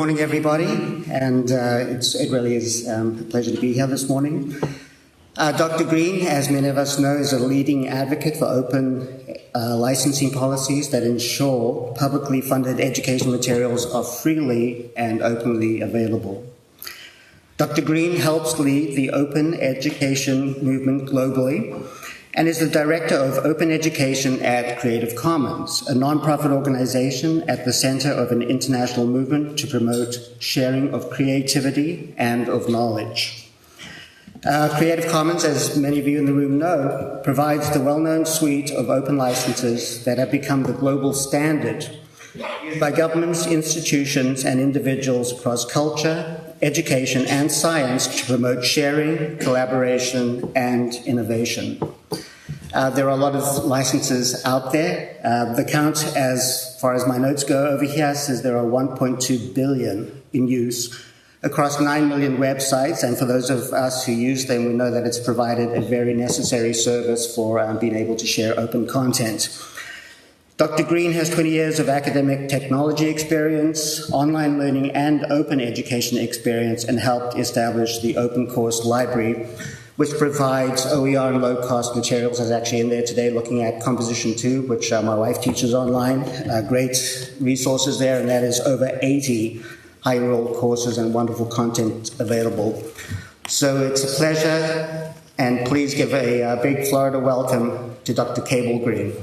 morning, everybody, and it really is a pleasure to be here this morning. Dr. Green, as many of us know, is a leading advocate for open licensing policies that ensure publicly funded educational materials are freely and openly available. Dr. Green helps lead the open education movement globally and is the director of open education at Creative Commons, a nonprofit organization at the center of an international movement to promote sharing of creativity and of knowledge. Creative Commons, as many of you in the room know, provides the well-known suite of open licenses that have become the global standard used by governments, institutions, and individuals across culture, education, and science to promote sharing, collaboration, and innovation. There are a lot of licenses out there. The count, as far as my notes go over here, says there are 1.2 billion in use across 9 million websites, and for those of us who use them, we know that it's provided a very necessary service for being able to share open content. Dr. Green has 20 years of academic technology experience, online learning, and open education experience, and helped establish the Open Course Library, which provides OER and low-cost materials. I was actually in there today looking at Composition 2, which my wife teaches online. Great resources there, and that is over 80 high-enrolled courses and wonderful content available. So it's a pleasure, and please give a big Florida welcome to Dr. Cable Green.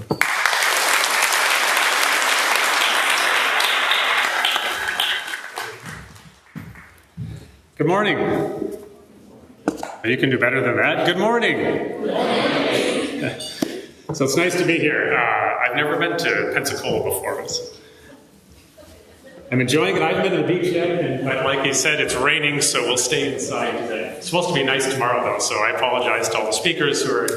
Good morning. You can do better than that. Good morning. So it's nice to be here. I've never been to Pensacola before. I'm enjoying it. I haven't been to the beach yet, but like he said, it's raining, so we'll stay inside today. It's supposed to be nice tomorrow, though, so I apologize to all the speakers who are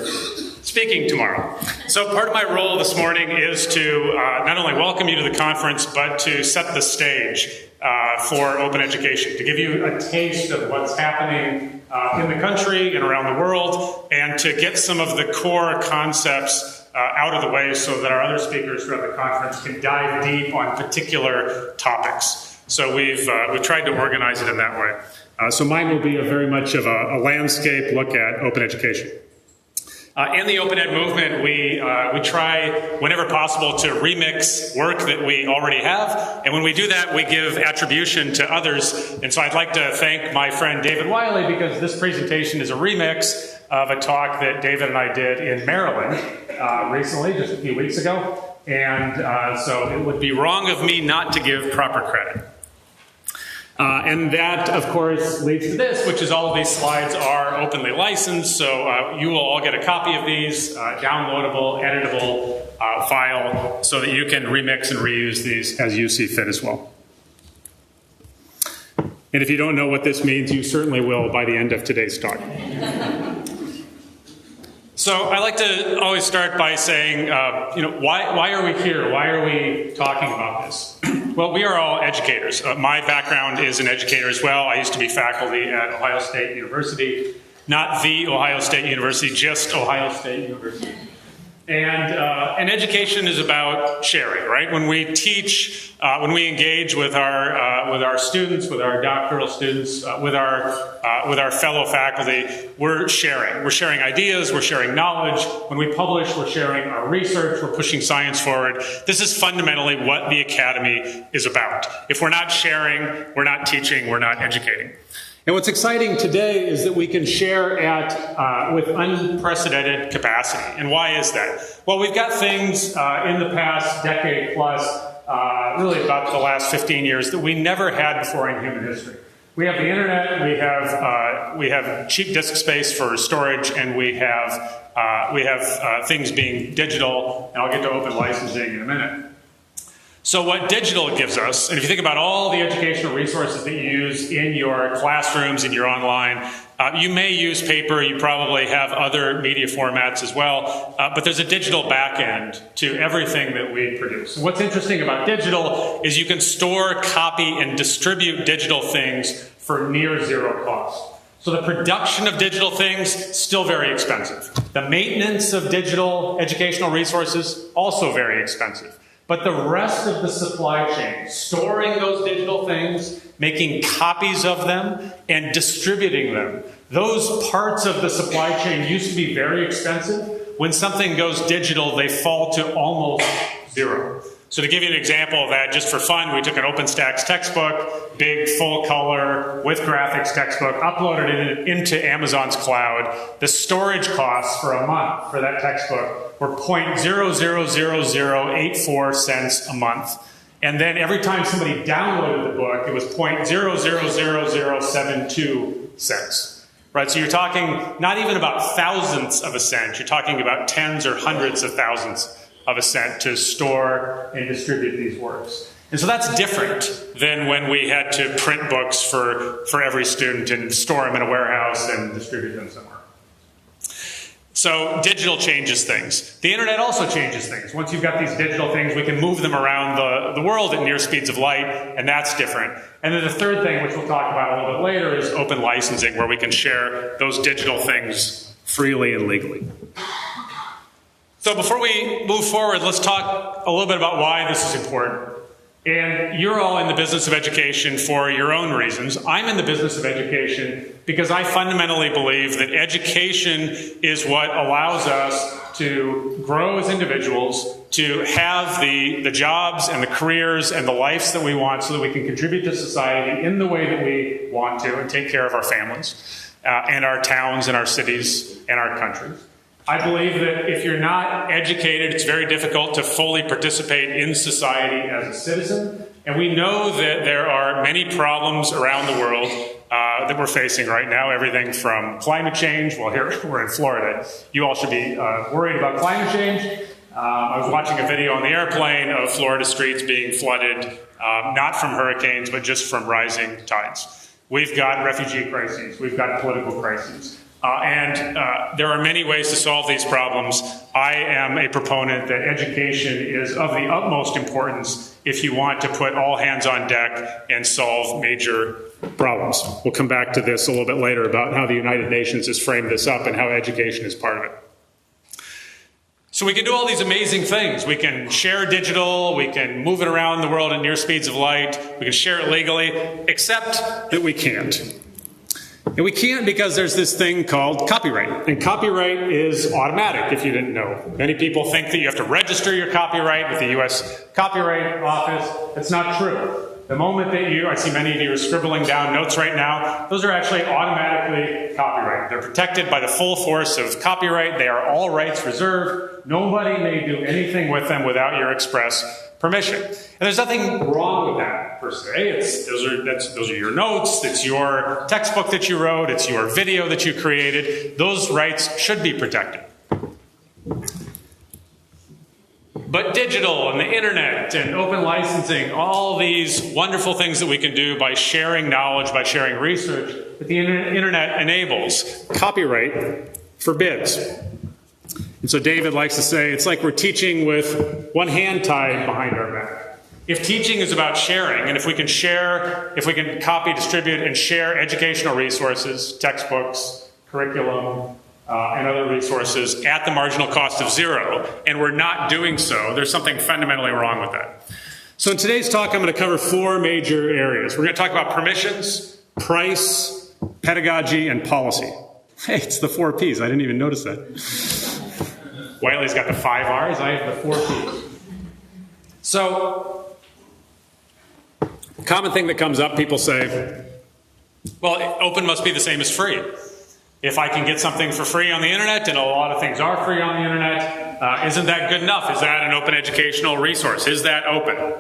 speaking tomorrow. So part of my role this morning is to not only welcome you to the conference, but to set the stage for open education, to give you a taste of what's happening in the country and around the world, and to get some of the core concepts out of the way so that our other speakers throughout the conference can dive deep on particular topics. So we've tried to organize it in that way. So mine will be very much of a landscape look at open education. In the Open Ed movement, we try, whenever possible, to remix work that we already have. And when we do that, we give attribution to others. And so I'd like to thank my friend David Wiley, because this presentation is a remix of a talk that David and I did in Maryland recently, just a few weeks ago. And so it would be wrong of me not to give proper credit. And that, of course, leads to this, which is all of these slides are openly licensed, so you will all get a copy of these, downloadable, editable file, so that you can remix and reuse these as you see fit as well. And if you don't know what this means, you certainly will by the end of today's talk. So I like to always start by saying, why are we here? Why are we talking about this? Well, we are all educators. My background is an educator as well. I used to be faculty at Ohio State University, not the Ohio State University, just Ohio State University. And education is about sharing, right? When we teach, when we engage with our students, with our doctoral students, with our fellow faculty, we're sharing. We're sharing ideas. We're sharing knowledge. When we publish, we're sharing our research. We're pushing science forward. This is fundamentally what the academy is about. If we're not sharing, we're not teaching. We're not educating. And what's exciting today is that we can share with unprecedented capacity. And why is that? Well, we've got things in the past decade plus, really about the last 15 years, that we never had before in human history. We have the internet, we have cheap disk space for storage, and we have things being digital, and I'll get to open licensing in a minute. So what digital gives us, and if you think about all the educational resources that you use in your classrooms, in your online, you may use paper, you probably have other media formats as well, but there's a digital back end to everything that we produce. And what's interesting about digital is you can store, copy, and distribute digital things for near zero cost. So the production of digital things, still very expensive. The maintenance of digital educational resources, also very expensive. But the rest of the supply chain, storing those digital things, making copies of them, and distributing them. Those parts of the supply chain used to be very expensive. When something goes digital, they fall to almost zero. So to give you an example of that, just for fun, we took an OpenStax textbook, big, full color, with graphics textbook, uploaded it into Amazon's cloud. The storage costs for a month for that textbook were 0.000084 cents a month. And then every time somebody downloaded the book, it was 0.000072 cents. Right, so you're talking not even about thousandths of a cent, you're talking about tens or hundreds of thousands of a cent to store and distribute these works. And so that's different than when we had to print books for every student and store them in a warehouse and distribute them somewhere. So digital changes things. The internet also changes things. Once you've got these digital things, we can move them around the world at near speeds of light, and that's different. And then the third thing, which we'll talk about a little bit later, is open licensing, where we can share those digital things freely and legally. So before we move forward, let's talk a little bit about why this is important. And you're all in the business of education for your own reasons. I'm in the business of education because I fundamentally believe that education is what allows us to grow as individuals, to have the jobs and the careers and the lives that we want so that we can contribute to society in the way that we want to and take care of our families and our towns and our cities and our countries. I believe that if you're not educated, it's very difficult to fully participate in society as a citizen. And we know that there are many problems around the world that we're facing right now, everything from climate change. Well, here we're in Florida. You all should be worried about climate change. I was watching a video on the airplane of Florida streets being flooded, not from hurricanes, but just from rising tides. We've got refugee crises. We've got political crises. And there are many ways to solve these problems. I am a proponent that education is of the utmost importance if you want to put all hands on deck and solve major problems. We'll come back to this a little bit later about how the United Nations has framed this up and how education is part of it. So we can do all these amazing things. We can share digital, we can move it around the world at near speeds of light, we can share it legally, except that we can't. And we can't because there's this thing called copyright. And copyright is automatic, if you didn't know. Many people think that you have to register your copyright with the US Copyright Office. That's not true. The moment that I see many of you are scribbling down notes right now, those are actually automatically copyrighted. They're protected by the full force of copyright. They are all rights reserved. Nobody may do anything with them without your express permission. And there's nothing wrong with that per se. Those are your notes, it's your textbook that you wrote, it's your video that you created. Those rights should be protected. But digital and the internet and open licensing, all these wonderful things that we can do by sharing knowledge, by sharing research, that the internet enables, copyright forbids. And so David likes to say, it's like we're teaching with one hand tied behind our back. If teaching is about sharing, and if we can share, if we can copy, distribute, and share educational resources, textbooks, curriculum, and other resources at the marginal cost of zero, and we're not doing so, there's something fundamentally wrong with that. So in today's talk, I'm going to cover four major areas. We're going to talk about permissions, price, pedagogy, and policy. Hey, it's the 4 Ps. I didn't even notice that. Wiley's got the 5 Rs. I have the 4 Ps. So, common thing that comes up, people say, well, open must be the same as free. If I can get something for free on the internet, and a lot of things are free on the internet, isn't that good enough? Is that an open educational resource? Is that open?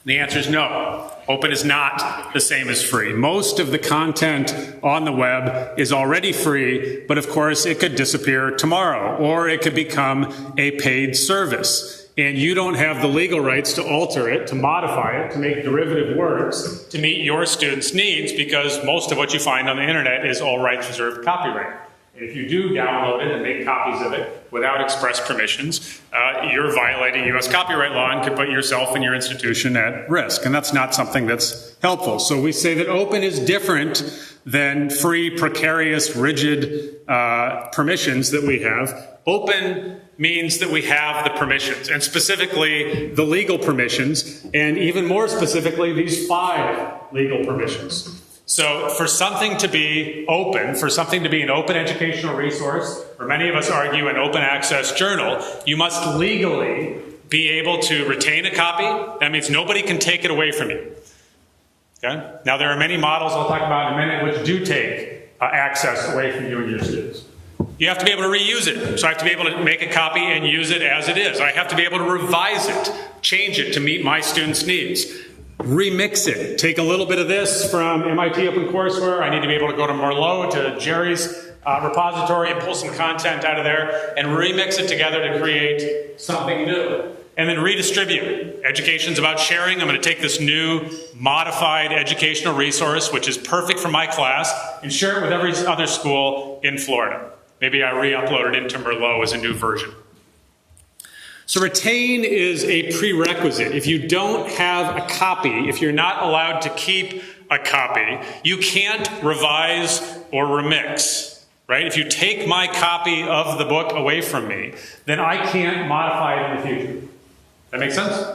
The answer is no. Open is not the same as free. Most of the content on the web is already free, but of course it could disappear tomorrow, or it could become a paid service. And you don't have the legal rights to alter it, to modify it, to make derivative works to meet your students' needs, because most of what you find on the internet is all rights reserved copyright. And if you do download it and make copies of it without express permissions, you're violating U.S. copyright law and could put yourself and your institution at risk. And that's not something that's helpful. So we say that open is different than free, precarious, rigid permissions that we have. Open means that we have the permissions, and specifically the legal permissions, and even more specifically, these 5 legal permissions. So for something to be open, for something to be an open educational resource, or many of us argue an open access journal, you must legally be able to retain a copy. That means nobody can take it away from you. Okay? Now there are many models I'll talk about in a minute which do take access away from you and your students. You have to be able to reuse it. So I have to be able to make a copy and use it as it is. I have to be able to revise it, change it to meet my students' needs. Remix it. Take a little bit of this from MIT OpenCourseware. I need to be able to go to Merlot, to Jerry's repository, and pull some content out of there and remix it together to create something new. And then redistribute. Education's about sharing. I'm going to take this new modified educational resource, which is perfect for my class, and share it with every other school in Florida. Maybe I re-upload it into Merlot as a new version. So retain is a prerequisite. If you don't have a copy, if you're not allowed to keep a copy, you can't revise or remix, right? If you take my copy of the book away from me, then I can't modify it in the future. That make sense?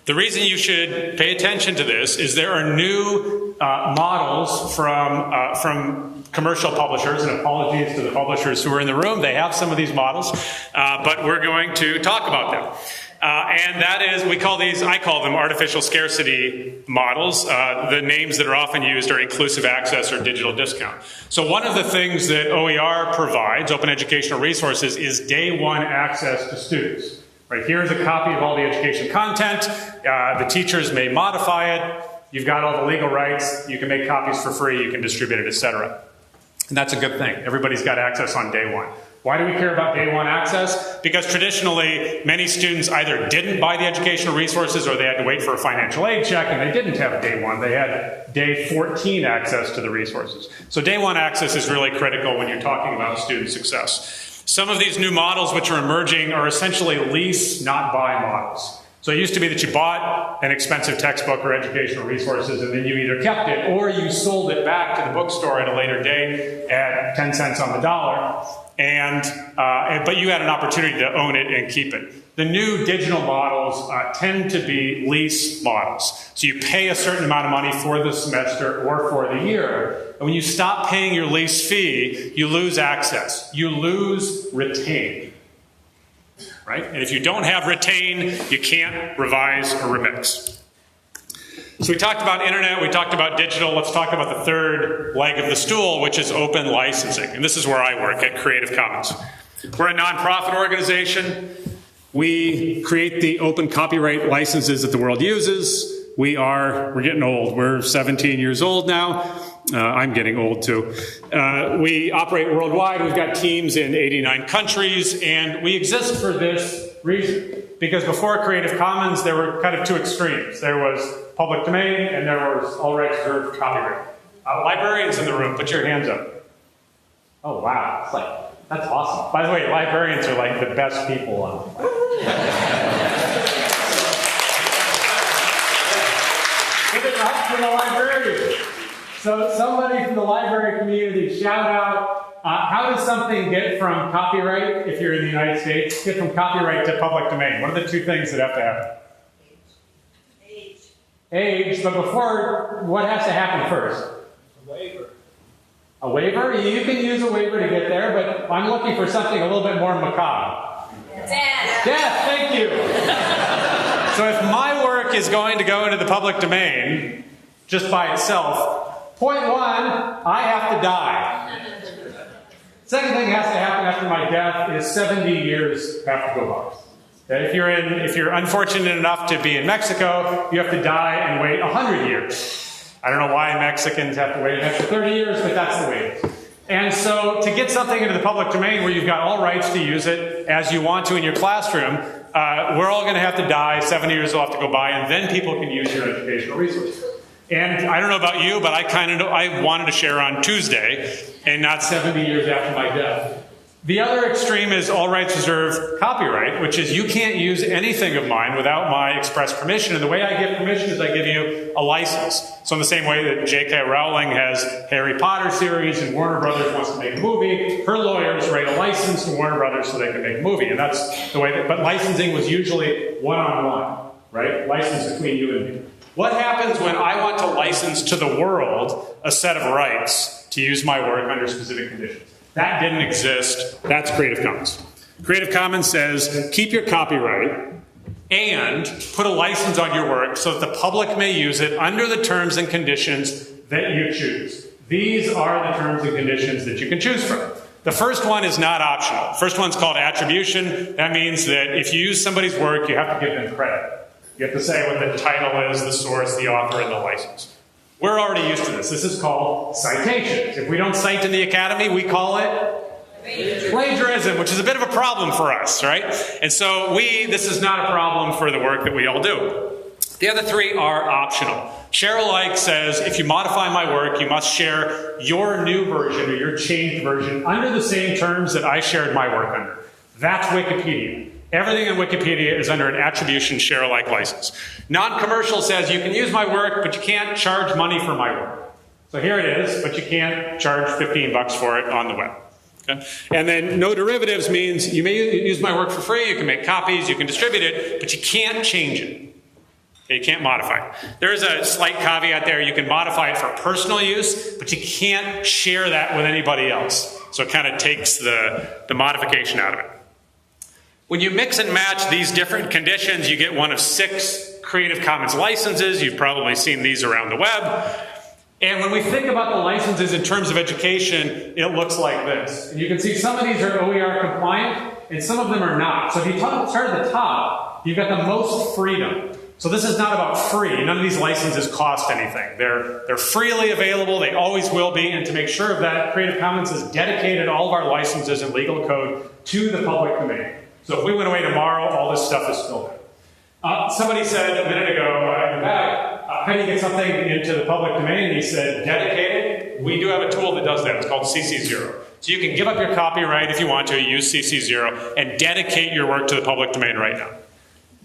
The reason you should pay attention to this is there are new models from commercial publishers, and apologies to the publishers who are in the room. They have some of these models, but we're going to talk about them. And that is, I call them artificial scarcity models. The names that are often used are inclusive access or digital discount. So one of the things that OER provides, Open Educational Resources, is day one access to students. Right, here's a copy of all the education content. The teachers may modify it. You've got all the legal rights. You can make copies for free. You can distribute it, etc. And that's a good thing. Everybody's got access on day one. Why do we care about day one access? Because traditionally, many students either didn't buy the educational resources or they had to wait for a financial aid check, and they didn't have day one. They had day 14 access to the resources. So day one access is really critical when you're talking about student success. Some of these new models which are emerging are essentially lease, not buy models. So it used to be that you bought an expensive textbook or educational resources and then you either kept it or you sold it back to the bookstore at a later date at 10 cents on the dollar, but you had an opportunity to own it and keep it. The new digital models tend to be lease models. So you pay a certain amount of money for the semester or for the year. And when you stop paying your lease fee, you lose access. You lose retain. Right? And if you don't have retain, you can't revise or remix. So we talked about internet, we talked about digital. Let's talk about the third leg of the stool, which is open licensing. And this is where I work at Creative Commons. We're a nonprofit organization. We create the open copyright licenses that the world uses. We're getting old. We're 17 years old now. I'm getting old too. We operate worldwide. We've got teams in 89 countries, and we exist for this reason. Because before Creative Commons, there were kind of two extremes. There was public domain, and there was all rights reserved for copyright. Librarians in the room, put your hands up. Oh, wow. That's awesome. By the way, librarians are like the best people on the planet. Give it up for the librarians. So somebody from the library community, shout out, how does something get from copyright, if you're in the United States, get from copyright to public domain? What are the two things that have to happen? Age, but before, what has to happen first? A waiver. A waiver? You can use a waiver to get there, but I'm looking for something a little bit more macabre. Death. Death, thank you. So if my work is going to go into the public domain, just by itself, point one, I have to die. Second thing that has to happen after my death is 70 years have to go by. Okay? If you're unfortunate enough to be in Mexico, you have to die and wait 100 years. I don't know why Mexicans have to wait an extra 30 years, but that's the way it is. And so to get something into the public domain where you've got all rights to use it as you want to in your classroom, we're all going to have to die, 70 years will have to go by, and then people can use your educational resources. And I don't know about you, but I wanted to share on Tuesday and not 70 years after my death. The other extreme is all rights reserved copyright, which is you can't use anything of mine without my express permission. And the way I give permission is I give you a license. So in the same way that J.K. Rowling has Harry Potter series and Warner Brothers wants to make a movie, her lawyers write a license to Warner Brothers so they can make a movie. And that's the way that, but licensing was usually one-on-one, right? License between you and me. What happens when I want to license to the world a set of rights to use my work under specific conditions? That didn't exist. That's Creative Commons. Creative Commons says, keep your copyright and put a license on your work so that the public may use it under the terms and conditions that you choose. These are the terms and conditions that you can choose from. The first one is not optional. The first one's called attribution. That means that if you use somebody's work, you have to give them credit. You have to say what the title is, the source, the author, and the license. We're already used to this. This is called citations. If we don't cite in the academy, we call it plagiarism, which is a bit of a problem for us, right? And so this is not a problem for the work that we all do. The other three are optional. Share alike says if you modify my work, you must share your new version or your changed version under the same terms that I shared my work under. That's Wikipedia. Everything in Wikipedia is under an attribution share alike license. Non-commercial says you can use my work, but you can't charge money for my work. So here it is, but you can't charge $15 for it on the web. Okay? And then no derivatives means you may use my work for free, you can make copies, you can distribute it, but you can't change it. Okay, you can't modify it. There is a slight caveat there. You can modify it for personal use, but you can't share that with anybody else. So it kind of takes the modification out of it. When you mix and match these different conditions, you get one of 6 Creative Commons licenses. You've probably seen these around the web. And when we think about the licenses in terms of education, it looks like this. And you can see some of these are OER compliant, and some of them are not. So if you start at the top, you've got the most freedom. So this is not about free. None of these licenses cost anything. They're freely available. They always will be. And to make sure of that, Creative Commons has dedicated all of our licenses and legal code to the public domain. So if we went away tomorrow, all this stuff is still there. Somebody said a minute ago, how do you get something into the public domain? And he said, dedicated. We do have a tool that does that. It's called CC0. So you can give up your copyright if you want to, use CC0, and dedicate your work to the public domain right now.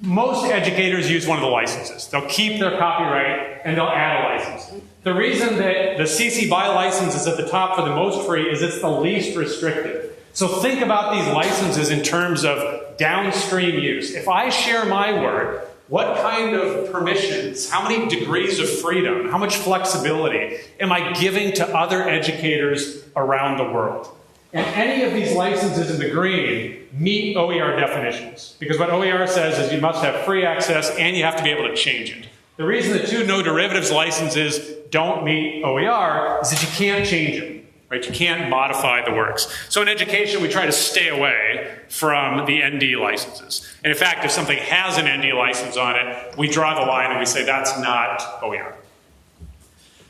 Most educators use one of the licenses. They'll keep their copyright and they'll add a license. The reason that the CC BY license is at the top for the most free is it's the least restrictive. So think about these licenses in terms of downstream use. If I share my work, what kind of permissions, how many degrees of freedom, how much flexibility am I giving to other educators around the world? And any of these licenses in the green meet OER definitions. Because what OER says is you must have free access and you have to be able to change it. The reason the 2 no derivatives licenses don't meet OER is that you can't change them. Right? You can't modify the works. So in education, we try to stay away from the ND licenses. And in fact, if something has an ND license on it, we draw the line and we say that's not OER.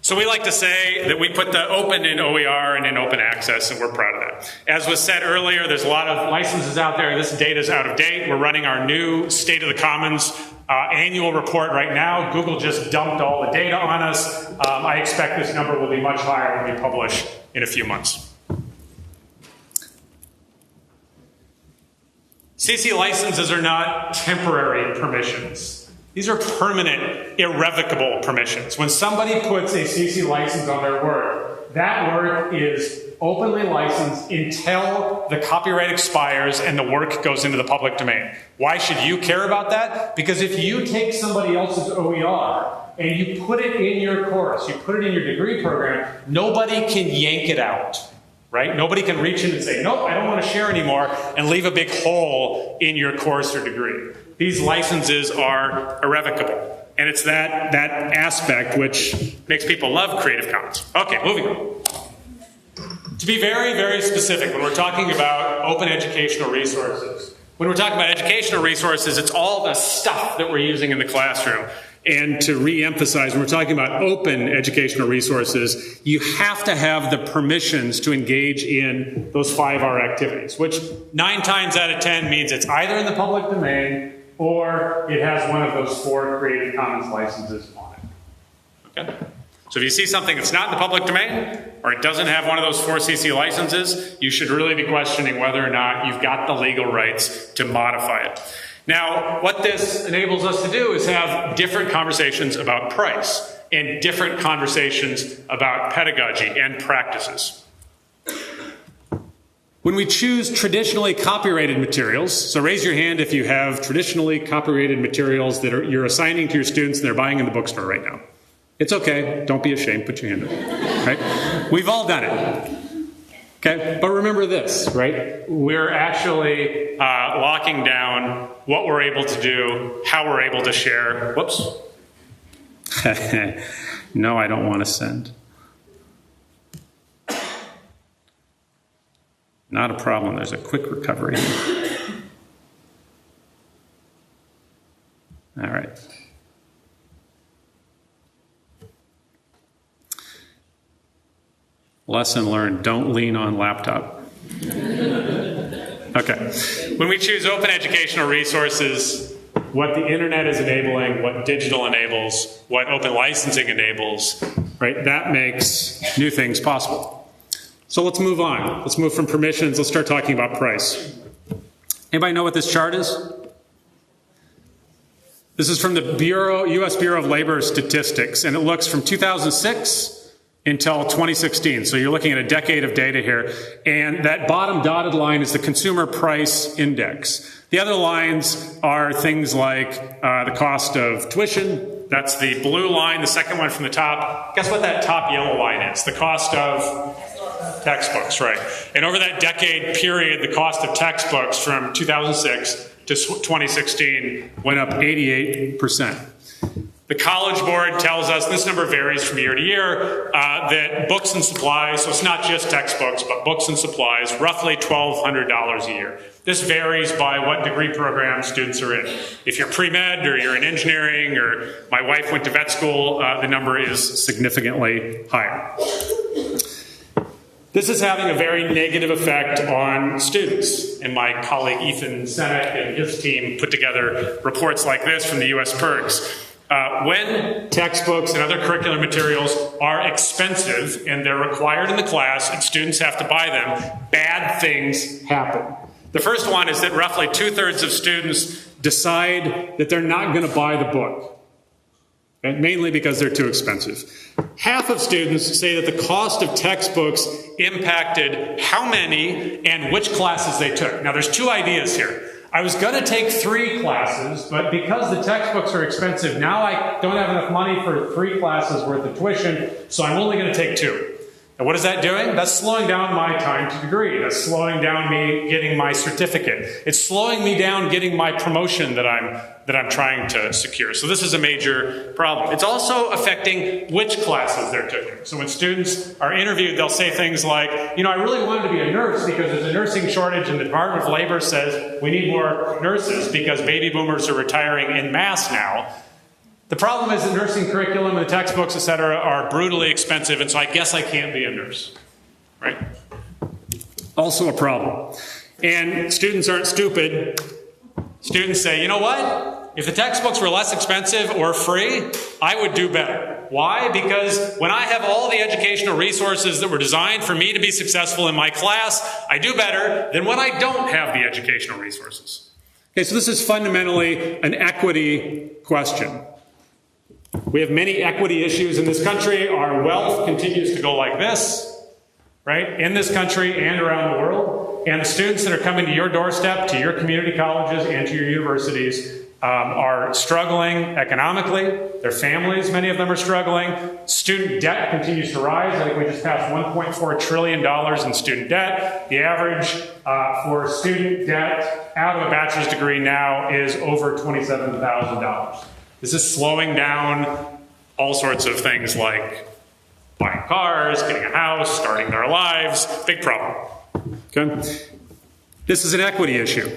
So we like to say that we put the open in OER and in open access, and we're proud of that. As was said earlier, there's a lot of licenses out there. This data is out of date. We're running our new State of the Commons annual report right now. Google just dumped all the data on us. I expect this number will be much higher when we publish in a few months. CC licenses are not temporary permissions. These are permanent, irrevocable permissions. When somebody puts a CC license on their work, that work is openly licensed until the copyright expires and the work goes into the public domain. Why should you care about that? Because if you take somebody else's OER and you put it in your course, you put it in your degree program, nobody can yank it out, right? Nobody can reach in and say, nope, I don't want to share anymore, and leave a big hole in your course or degree. These licenses are irrevocable. And it's that aspect which makes people love Creative Commons. Okay, moving on. To be very, very specific, when we're talking about open educational resources, when we're talking about educational resources, it's all the stuff that we're using in the classroom. And to re-emphasize, when we're talking about open educational resources, you have to have the permissions to engage in those 5R activities, which 9 times out of 10 means it's either in the public domain or it has one of those 4 Creative Commons licenses on it. Okay? So if you see something that's not in the public domain, or it doesn't have one of those 4 CC licenses, you should really be questioning whether or not you've got the legal rights to modify it. Now, what this enables us to do is have different conversations about price and different conversations about pedagogy and practices. When we choose traditionally copyrighted materials, so raise your hand if you have traditionally copyrighted materials that you're assigning to your students and they're buying in the bookstore right now. It's okay, don't be ashamed, put your hand up, right? We've all done it. Okay, but remember this, right? We're actually locking down what we're able to do, how we're able to share. Whoops. No, I don't want to send. Not a problem, there's a quick recovery. All right. Lesson learned, don't lean on laptop. Okay. When we choose open educational resources, what the internet is enabling, what digital enables, what open licensing enables, right, that makes new things possible. So let's move on. Let's move from permissions. Let's start talking about price. Anybody know what this chart is? This is from the U.S. Bureau of Labor Statistics, and it looks from 2006 until 2016. So you're looking at a decade of data here. And that bottom dotted line is the consumer price index. The other lines are things like the cost of tuition. That's the blue line, the second one from the top. Guess what that top yellow line is? The cost of textbooks, right. And over that decade period, the cost of textbooks from 2006 to 2016 went up 88%. The College Board tells us, this number varies from year to year, that books and supplies, so it's not just textbooks, but books and supplies, roughly $1,200 a year. This varies by what degree program students are in. If you're pre-med or you're in engineering or my wife went to vet school, the number is significantly higher. This is having a very negative effect on students. And my colleague Ethan Senek and his team put together reports like this from the US PIRGs. When textbooks and other curricular materials are expensive and they're required in the class and students have to buy them, bad things happen. The first one is that roughly 2/3 of students decide that they're not going to buy the book, and mainly because they're too expensive. Half of students say that the cost of textbooks impacted how many and which classes they took. Now, there's two ideas here. I was going to take 3 classes, but because the textbooks are expensive, now I don't have enough money for 3 classes worth of tuition, so I'm only going to take 2. And what is that doing? That's slowing down my time to degree. That's slowing down me getting my certificate. It's slowing me down getting my promotion that I'm trying to secure. So this is a major problem. It's also affecting which classes they're taking. So when students are interviewed, they'll say things like, you know, I really wanted to be a nurse because there's a nursing shortage and the Department of Labor says we need more nurses because baby boomers are retiring en masse now. The problem is the nursing curriculum and the textbooks, et cetera, are brutally expensive, and so I guess I can't be a nurse, right? Also a problem. And students aren't stupid. Students say, you know what? If the textbooks were less expensive or free, I would do better. Why? Because when I have all the educational resources that were designed for me to be successful in my class, I do better than when I don't have the educational resources. Okay, so this is fundamentally an equity question. We have many equity issues in this country. Our wealth continues to go like this, right, in this country and around the world. And the students that are coming to your doorstep, to your community colleges and to your universities are struggling economically. Their families, many of them are struggling. Student debt continues to rise. I think we just passed $1.4 trillion in student debt. The average for student debt out of a bachelor's degree now is over $27,000. This is slowing down all sorts of things like buying cars, getting a house, starting their lives. Big problem. Okay? This is an equity issue.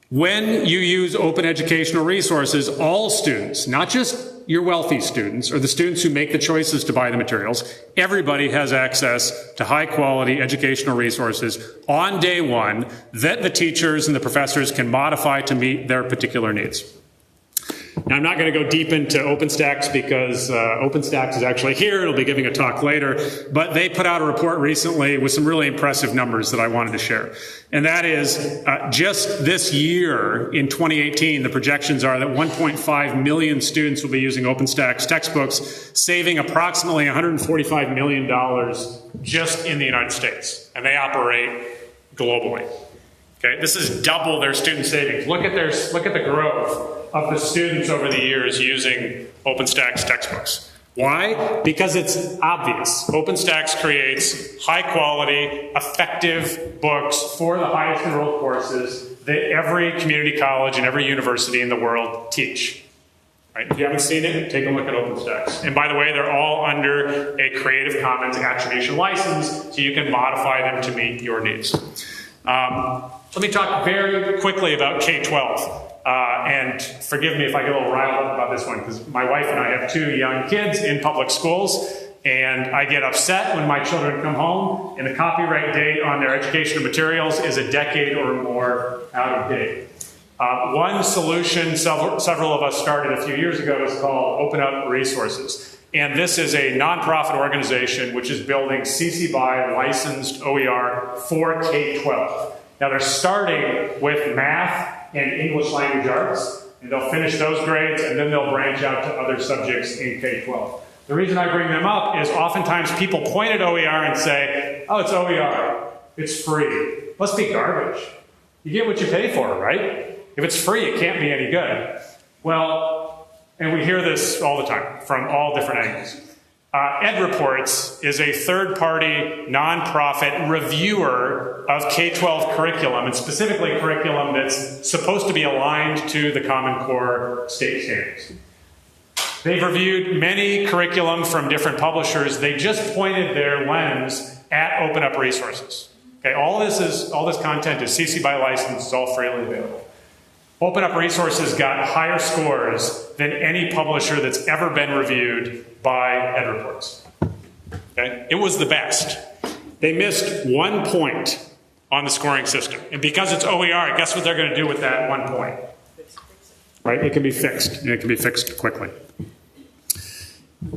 When you use open educational resources, all students, not just your wealthy students or the students who make the choices to buy the materials, everybody has access to high quality educational resources on day one that the teachers and the professors can modify to meet their particular needs. Now, I'm not going to go deep into OpenStax because OpenStax is actually here. It'll be giving a talk later. But they put out a report recently with some really impressive numbers that I wanted to share. And that is just this year, in 2018, the projections are that 1.5 million students will be using OpenStax textbooks, saving approximately $145 million just in the United States. And they operate globally. Okay, this is double their student savings. Look at the growth of the students over the years using OpenStax textbooks. Why? Because it's obvious. OpenStax creates high-quality, effective books for the highest enrolled courses that every community college and every university in the world teach. Right? If you haven't seen it, take a look at OpenStax. And by the way, they're all under a Creative Commons attribution license, so you can modify them to meet your needs. Let me talk very quickly about K-12. And forgive me if I get a little riled up about this one, because my wife and I have 2 young kids in public schools, and I get upset when my children come home and the copyright date on their educational materials is a decade or more out of date. One solution several of us started a few years ago is called Open Up Resources. And this is a nonprofit organization which is building CC BY licensed OER for K-12. Now they're starting with math and English language arts, and they'll finish those grades, and then they'll branch out to other subjects in K-12. The reason I bring them up is oftentimes people point at OER and say, oh, it's OER, it's free. Must be garbage. You get what you pay for, right? If it's free, it can't be any good. Well, and we hear this all the time from all different angles. EdReports is a third-party, nonprofit reviewer of K-12 curriculum, and specifically curriculum that's supposed to be aligned to the Common Core state standards. They've reviewed many curriculum from different publishers. They just pointed their lens at Open Up Resources. Okay, all this content is CC BY license, it's all freely available. Open Up Resources got higher scores than any publisher that's ever been reviewed by EdReports. Okay? It was the best. They missed 1 point on the scoring system. And because it's OER, guess what they're going to do with that 1 point? Right? It can be fixed, and it can be fixed quickly.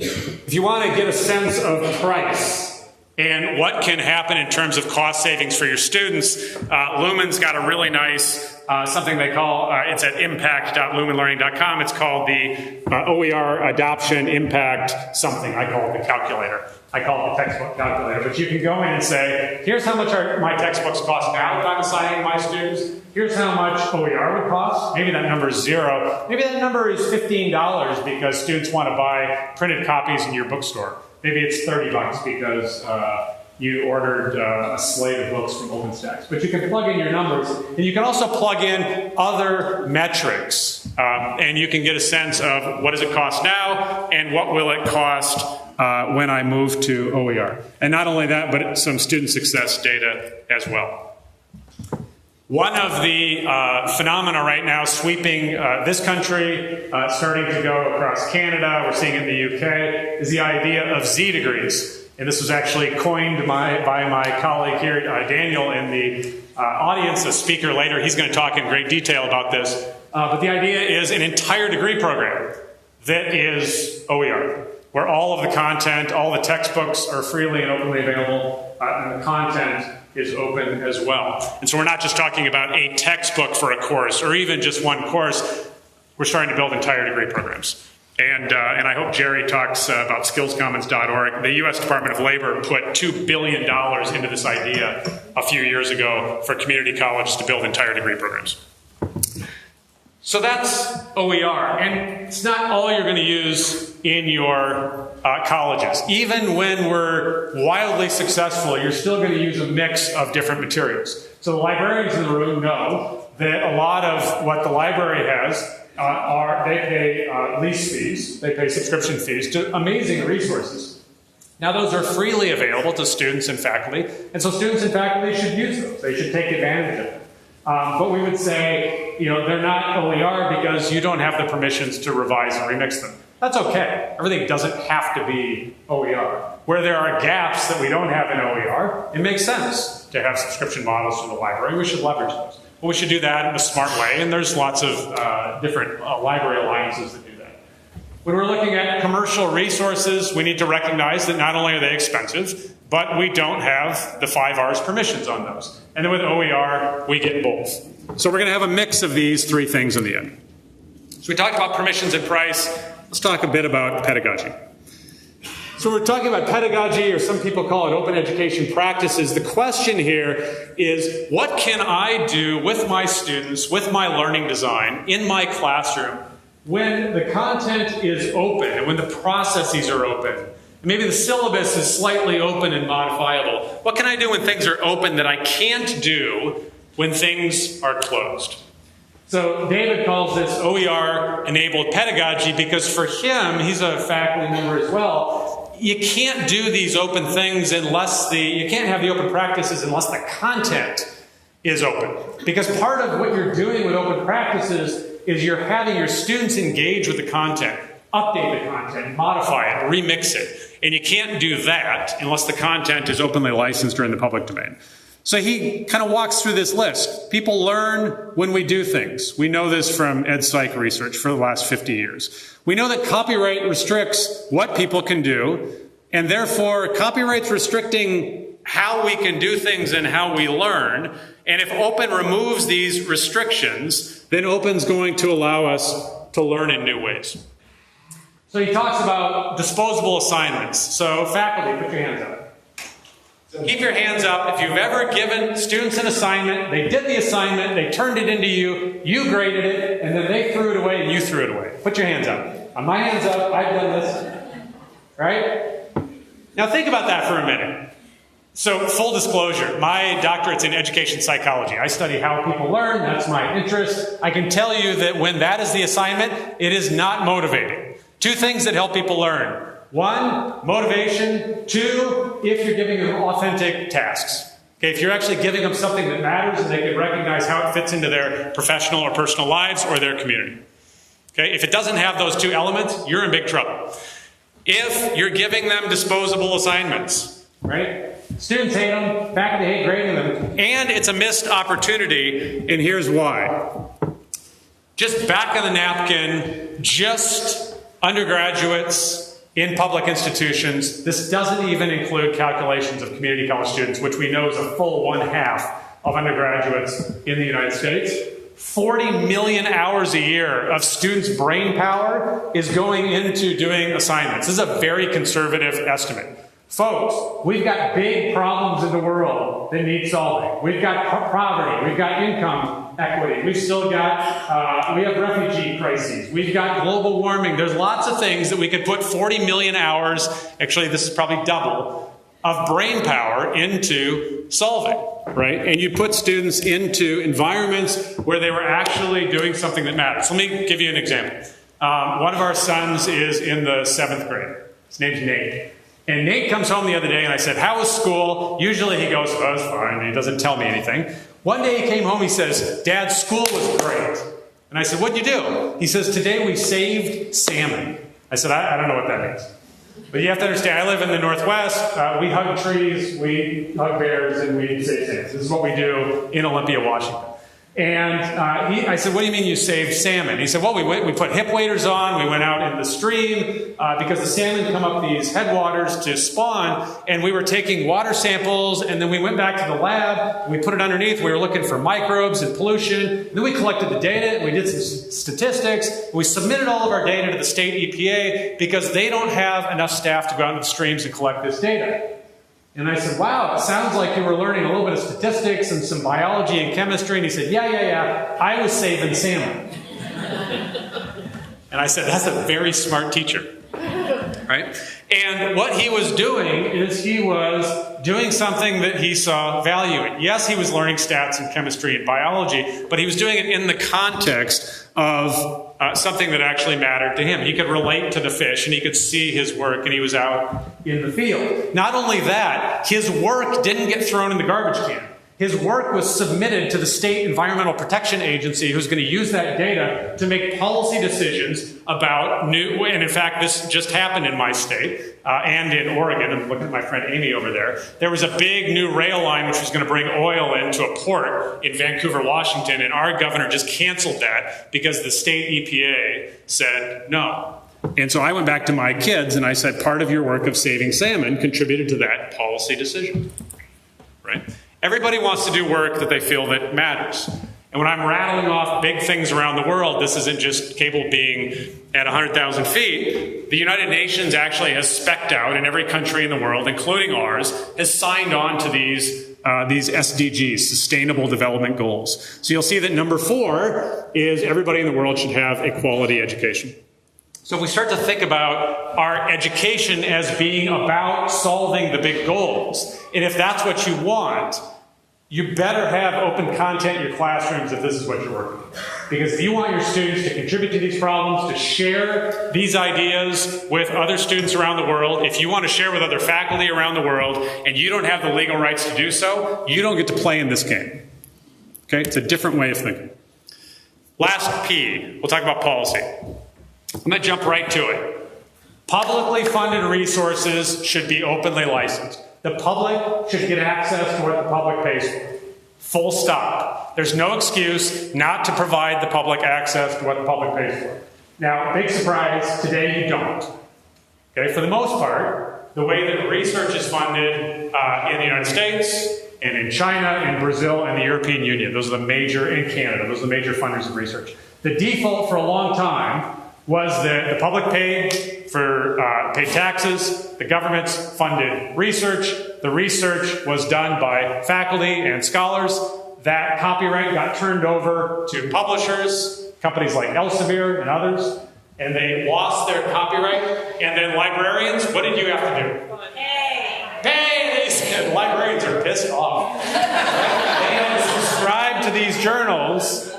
If you want to get a sense of price and what can happen in terms of cost savings for your students, Lumen's got a really nice something they call, it's at impact.lumenlearning.com. It's called the OER Adoption Impact something. I call it the calculator. I call it the textbook calculator. But you can go in and say, here's how much my textbooks cost now that I'm assigning my students. Here's how much OER would cost. Maybe that number is 0. Maybe that number is $15 because students want to buy printed copies in your bookstore. Maybe it's $30 because you ordered a slate of books from OpenStax. But you can plug in your numbers, and you can also plug in other metrics, and you can get a sense of what does it cost now, and what will it cost when I move to OER. And not only that, but some student success data as well. One of the phenomena right now sweeping this country, starting to go across Canada, we're seeing it in the UK, is the idea of Z degrees. And this was actually coined by my colleague here, Daniel, in the audience, a speaker later. He's going to talk in great detail about this. But the idea is an entire degree program that is OER, where all of the content, all the textbooks are freely and openly available, and the content is open as well. And so we're not just talking about a textbook for a course, or even just one course. We're starting to build entire degree programs. And I hope Jerry talks about skillscommons.org. The U.S. Department of Labor put $2 billion into this idea a few years ago for community colleges to build entire degree programs. So that's OER, and it's not all you're going to use in your colleges. Even when we're wildly successful, you're still going to use a mix of different materials. So the librarians in the room know that a lot of what the library has they pay lease fees, they pay subscription fees to amazing resources. Now those are freely available to students and faculty, and so students and faculty should use those. They should take advantage of them. But we would say, they're not OER because you don't have the permissions to revise and remix them. That's okay. Everything doesn't have to be OER. Where there are gaps that we don't have in OER, it makes sense to have subscription models from the library. We should leverage those. Well, we should do that in a smart way, and there's lots of different library alliances that do that. When we're looking at commercial resources, we need to recognize that not only are they expensive, but we don't have the 5 R's permissions on those. And then with OER, we get both. So we're going to have a mix of these 3 things in the end. So we talked about permissions and price. Let's talk a bit about pedagogy. So we're talking about pedagogy, or some people call it open education practices. The question here is, what can I do with my students, with my learning design, in my classroom, when the content is open and when the processes are open? Maybe the syllabus is slightly open and modifiable. What can I do when things are open that I can't do when things are closed? So David calls this OER-enabled pedagogy because for him, he's a faculty member as well, you can't do these open things unless you can't have the open practices unless the content is open. Because part of what you're doing with open practices is you're having your students engage with the content, update the content, modify it, remix it. And you can't do that unless the content is openly licensed or in the public domain. So he kind of walks through this list. People learn when we do things. We know this from EdPsych research for the last 50 years. We know that copyright restricts what people can do, and therefore copyright's restricting how we can do things and how we learn. And if open removes these restrictions, then open's going to allow us to learn in new ways. So he talks about disposable assignments. So faculty, put your hands up. Keep your hands up. If you've ever given students an assignment, they did the assignment, they turned it into you graded it, and then they threw it away and you threw it away. Put your hands up. On my hands up, I've done this. Right? Now think about that for a minute. So full disclosure, my doctorate's in education psychology. I study how people learn, that's my interest. I can tell you that when that is the assignment, it is not motivating. 2 things that help people learn. 1, motivation. 2, if you're giving them authentic tasks. Okay, if you're actually giving them something that matters and they can recognize how it fits into their professional or personal lives or their community. Okay, if it doesn't have those 2 elements, you're in big trouble. If you're giving them disposable assignments, right? Students hate them, faculty hate grading them, and it's a missed opportunity, and here's why. Just back of the napkin, just undergraduates in public institutions. This doesn't even include calculations of community college students, which we know is a full 1/2 of undergraduates in the United States. 40 million hours a year of students' brain power is going into doing assignments. This is a very conservative estimate. Folks, we've got big problems in the world that need solving. We've got poverty, we've got income equity, we've still got, we have refugee crises, we've got global warming. There's lots of things that we could put 40 million hours, actually this is probably double, of brain power into solving, right? And you put students into environments where they were actually doing something that matters. Let me give you an example. One of our sons is in the 7th grade. His name's Nate. And Nate comes home the other day and I said, how was school? Usually he goes, oh, it was fine. And he doesn't tell me anything. One day he came home, he says, Dad, school was great. And I said, what'd you do? He says, today we saved salmon. I said, I don't know what that means. But you have to understand, I live in the Northwest. We hug trees, we hug bears, and we save salmon. This is what we do in Olympia, Washington. And I said, what do you mean you saved salmon? He said, well, we put hip waders on, we went out in the stream, because the salmon come up these headwaters to spawn, and we were taking water samples, and then we went back to the lab, and we put it underneath, we were looking for microbes and pollution, and then we collected the data, and we did some statistics, and we submitted all of our data to the state EPA, because they don't have enough staff to go out into the streams and collect this data. And I said, wow, it sounds like you were learning a little bit of statistics and some biology and chemistry. And he said, yeah, I was saving salmon. And I said, that's a very smart teacher, right? And what he was doing is he was doing something that he saw value in. Yes, he was learning stats and chemistry and biology, but he was doing it in the context of something that actually mattered to him. He could relate to the fish, and he could see his work, and he was out in the field. Not only that, his work didn't get thrown in the garbage can. His work was submitted to the State Environmental Protection Agency, who's going to use that data to make policy decisions about new, and in fact, this just happened in my state and in Oregon. I'm looking at my friend Amy over there. There was a big new rail line which was going to bring oil into a port in Vancouver, Washington, and our governor just canceled that because the state EPA said no. And so I went back to my kids and I said, part of your work of saving salmon contributed to that policy decision, right? Everybody wants to do work that they feel that matters. And when I'm rattling off big things around the world, this isn't just cable being at 100,000 feet. The United Nations actually has spec'd out, and every country in the world, including ours, has signed on to these SDGs, Sustainable Development Goals. So you'll see that number 4 is everybody in the world should have a quality education. So if we start to think about our education as being about solving the big goals, and if that's what you want, you better have open content in your classrooms if this is what you're working on. Because if you want your students to contribute to these problems, to share these ideas with other students around the world, if you want to share with other faculty around the world, and you don't have the legal rights to do so, you don't get to play in this game. Okay? It's a different way of thinking. Last P, we'll talk about policy. I'm going to jump right to it. Publicly funded resources should be openly licensed. The public should get access to what the public pays for. Full stop. There's no excuse not to provide the public access to what the public pays for. Now, big surprise, today you don't. Okay, for the most part, the way that research is funded in the United States and in China and Brazil and the European Union, those are the major, in Canada, those are the major funders of research. The default for a long time was that the public paid taxes, the governments funded research, the research was done by faculty and scholars, that copyright got turned over to publishers, companies like Elsevier and others, and they lost their copyright, and then librarians, what did you have to do? Pay! They said, librarians are pissed off. They had to subscribe to these journals,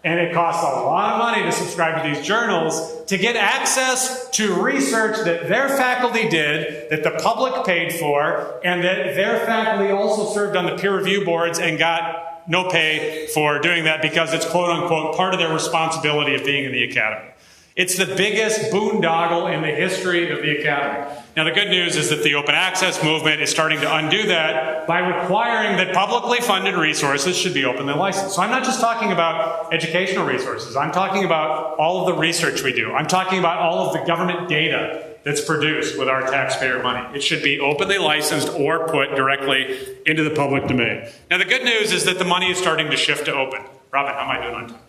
and it costs a lot of money to subscribe to these journals to get access to research that their faculty did, that the public paid for, and that their faculty also served on the peer review boards and got no pay for doing that because it's quote-unquote part of their responsibility of being in the academy. It's the biggest boondoggle in the history of the academy. Now, the good news is that the open access movement is starting to undo that by requiring that publicly funded resources should be openly licensed. So I'm not just talking about educational resources. I'm talking about all of the research we do. I'm talking about all of the government data that's produced with our taxpayer money. It should be openly licensed or put directly into the public domain. Now, the good news is that the money is starting to shift to open. Robin, how am I doing on time?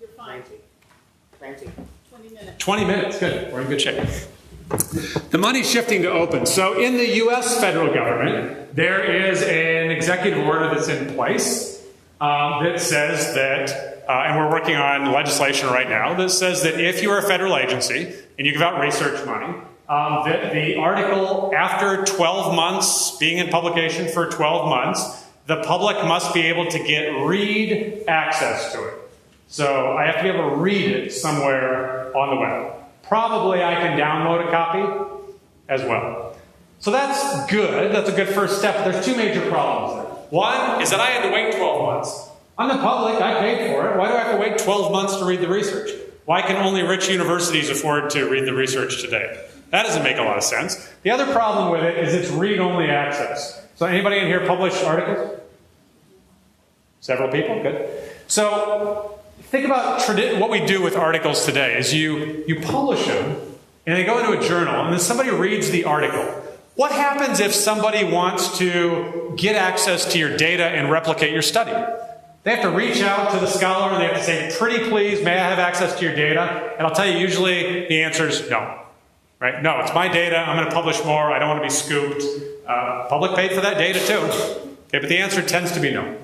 You're fine. 20 minutes. 20 minutes, good. We're in good shape. The money's shifting to open. So in the U.S. federal government, there is an executive order that's in place that says that, and we're working on legislation right now, that says that if you are a federal agency and you give out research money, that the article after 12 months, being in publication for 12 months, the public must be able to get read access to it. So I have to be able to read it somewhere on the web. Probably I can download a copy as well. So that's good. That's a good first step. There's two major problems there. One is that I had to wait 12 months. I'm the public. I paid for it. Why do I have to wait 12 months to read the research? Why can only rich universities afford to read the research today? That doesn't make a lot of sense. The other problem with it is it's read-only access. So anybody in here publish articles? Several people? Good. So think about what we do with articles today is you publish them and they go into a journal and then somebody reads the article. What happens if somebody wants to get access to your data and replicate your study? They have to reach out to the scholar and they have to say, pretty please, may I have access to your data? And I'll tell you, usually the answer is no. Right? No, it's my data. I'm going to publish more. I don't want to be scooped. Public paid for that data too. Okay, but the answer tends to be no.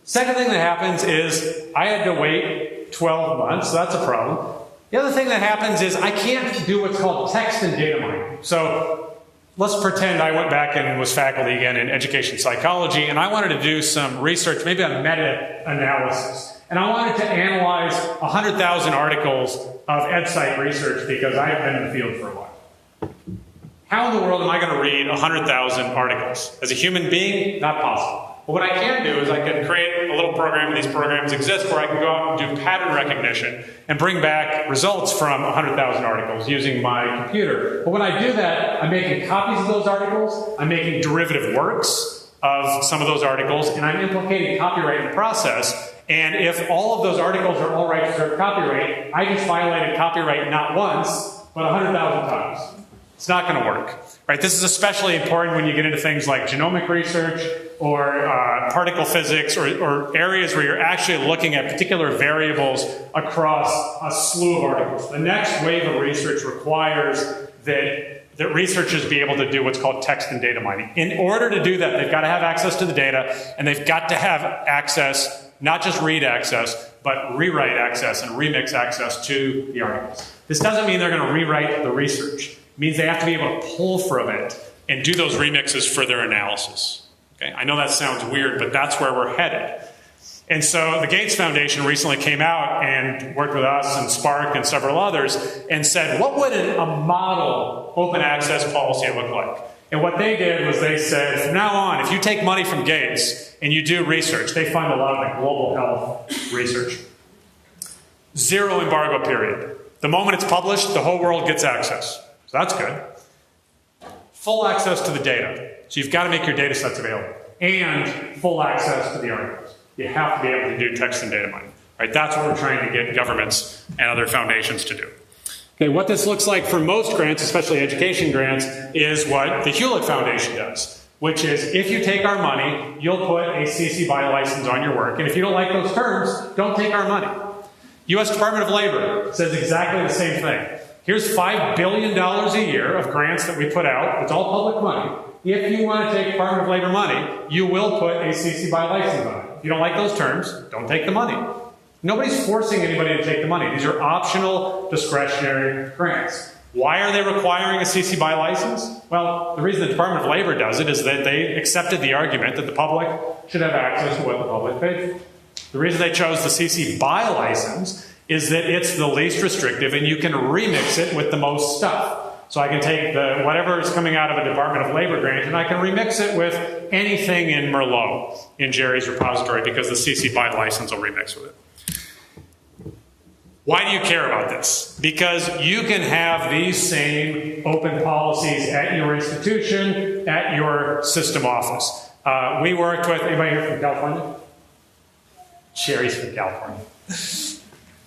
Second thing that happens is I had to wait 12 months, so that's a problem. The other thing that happens is I can't do what's called text and data mining. So let's pretend I went back and was faculty again in education psychology, and I wanted to do some research, maybe a meta-analysis. And I wanted to analyze 100,000 articles of EdSite research because I have been in the field for a while. How in the world am I going to read 100,000 articles? As a human being, not possible. But what I can do is I can create a little program, and these programs exist, where I can go out and do pattern recognition and bring back results from 100,000 articles using my computer. But when I do that, I'm making copies of those articles, I'm making derivative works of some of those articles, and I'm implicating copyright in the process. And if all of those articles are all rights reserved copyright, I just violated copyright not once, but 100,000 times. It's not going to work. Right? This is especially important when you get into things like genomic research or particle physics or areas where you're actually looking at particular variables across a slew of articles. The next wave of research requires that researchers be able to do what's called text and data mining. In order to do that, they've got to have access to the data, and they've got to have access, not just read access, but rewrite access and remix access to the articles. This doesn't mean they're going to rewrite the research. It means they have to be able to pull from it and do those remixes for their analysis. Okay? I know that sounds weird, but that's where we're headed. And so the Gates Foundation recently came out and worked with us and Spark and several others and said, what would a model open access policy look like? And what they did was they said, from now on, if you take money from Gates and you do research, they fund a lot of the global health research. 0 embargo period. The moment it's published, the whole world gets access. So that's good. Full access to the data. So you've got to make your data sets available. And full access to the articles. You have to be able to do text and data mining. Right? That's what we're trying to get governments and other foundations to do. Okay, what this looks like for most grants, especially education grants, is what the Hewlett Foundation does, which is if you take our money, you'll put a CC BY license on your work. And if you don't like those terms, don't take our money. U.S. Department of Labor says exactly the same thing. Here's $5 billion a year of grants that we put out. It's all public money. If you want to take Department of Labor money, you will put a CC BY license on it. If you don't like those terms, don't take the money. Nobody's forcing anybody to take the money. These are optional, discretionary grants. Why are they requiring a CC BY license? Well, the reason the Department of Labor does it is that they accepted the argument that the public should have access to what the public paid for. The reason they chose the CC BY license is that it's the least restrictive and you can remix it with the most stuff. So I can take whatever is coming out of a Department of Labor grant and I can remix it with anything in Merlot in Jerry's repository because the CC BY license will remix with it. Why do you care about this? Because you can have these same open policies at your institution, at your system office. We worked with, anybody here from California? Jerry's from California.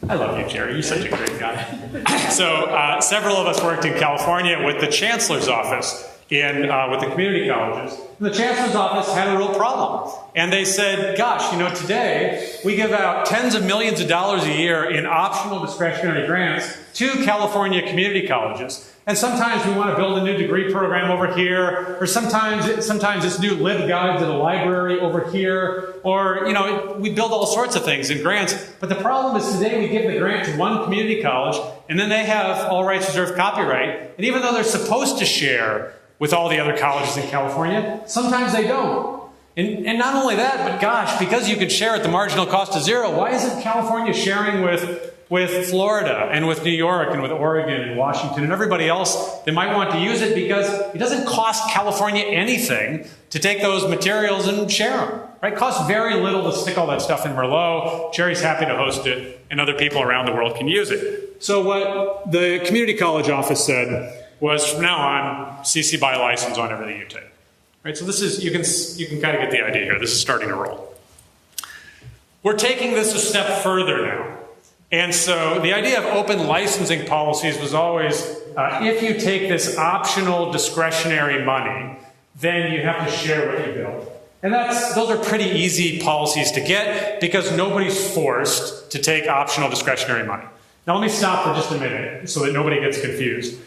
I love you, Jerry. You're such a great guy. So several of us worked in California with the Chancellor's office with the community colleges. And the Chancellor's office had a real problem. And they said, gosh, today we give out tens of millions of dollars a year in optional discretionary grants to California community colleges. And sometimes we want to build a new degree program over here, or sometimes it's new LibGuides at a library over here, or, we build all sorts of things in grants. But the problem is today we give the grant to one community college, and then they have all rights reserved copyright. And even though they're supposed to share with all the other colleges in California, sometimes they don't. And not only that, but gosh, because you could share at the marginal cost of zero, why isn't California sharing with Florida and with New York and with Oregon and Washington and everybody else that might want to use it? Because it doesn't cost California anything to take those materials and share them. Right? It costs very little to stick all that stuff in Merlot. Jerry's happy to host it, and other people around the world can use it. So what the community college office said was, from now on, CC BY license on everything you take. Right? So this is, you can kind of get the idea here. This is starting to roll. We're taking this a step further now. And so the idea of open licensing policies was always, if you take this optional discretionary money, then you have to share what you build. And those are pretty easy policies to get because nobody's forced to take optional discretionary money. Now let me stop for just a minute so that nobody gets confused.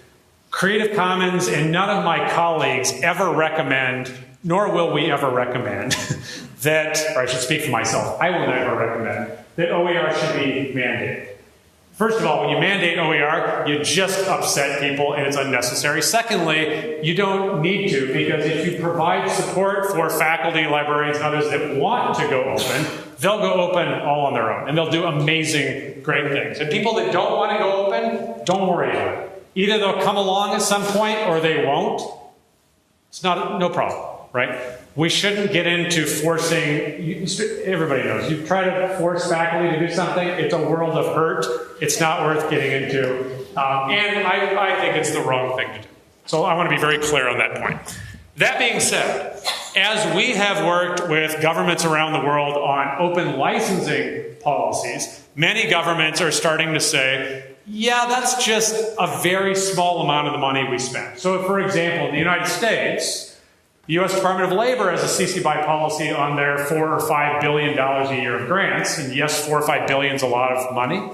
Creative Commons and none of my colleagues ever recommend, nor will we ever recommend, that, or I should speak for myself, I will never recommend that OER should be mandated. First of all, when you mandate OER, you just upset people and it's unnecessary. Secondly, you don't need to, because if you provide support for faculty, librarians, and others that want to go open, they'll go open all on their own and they'll do amazing, great things. And people that don't want to go open, don't worry about it. Either they'll come along at some point or they won't. It's no problem, right? We shouldn't get into forcing, everybody knows, you try to force faculty to do something, it's a world of hurt. It's not worth getting into. And I think it's the wrong thing to do. So I want to be very clear on that point. That being said, as we have worked with governments around the world on open licensing policies, many governments are starting to say, yeah, that's just a very small amount of the money we spend. So, for example, in the United States, the U.S. Department of Labor has a CC BY policy on their $4 or $5 billion a year of grants. And yes, $4 or $5 billion is a lot of money.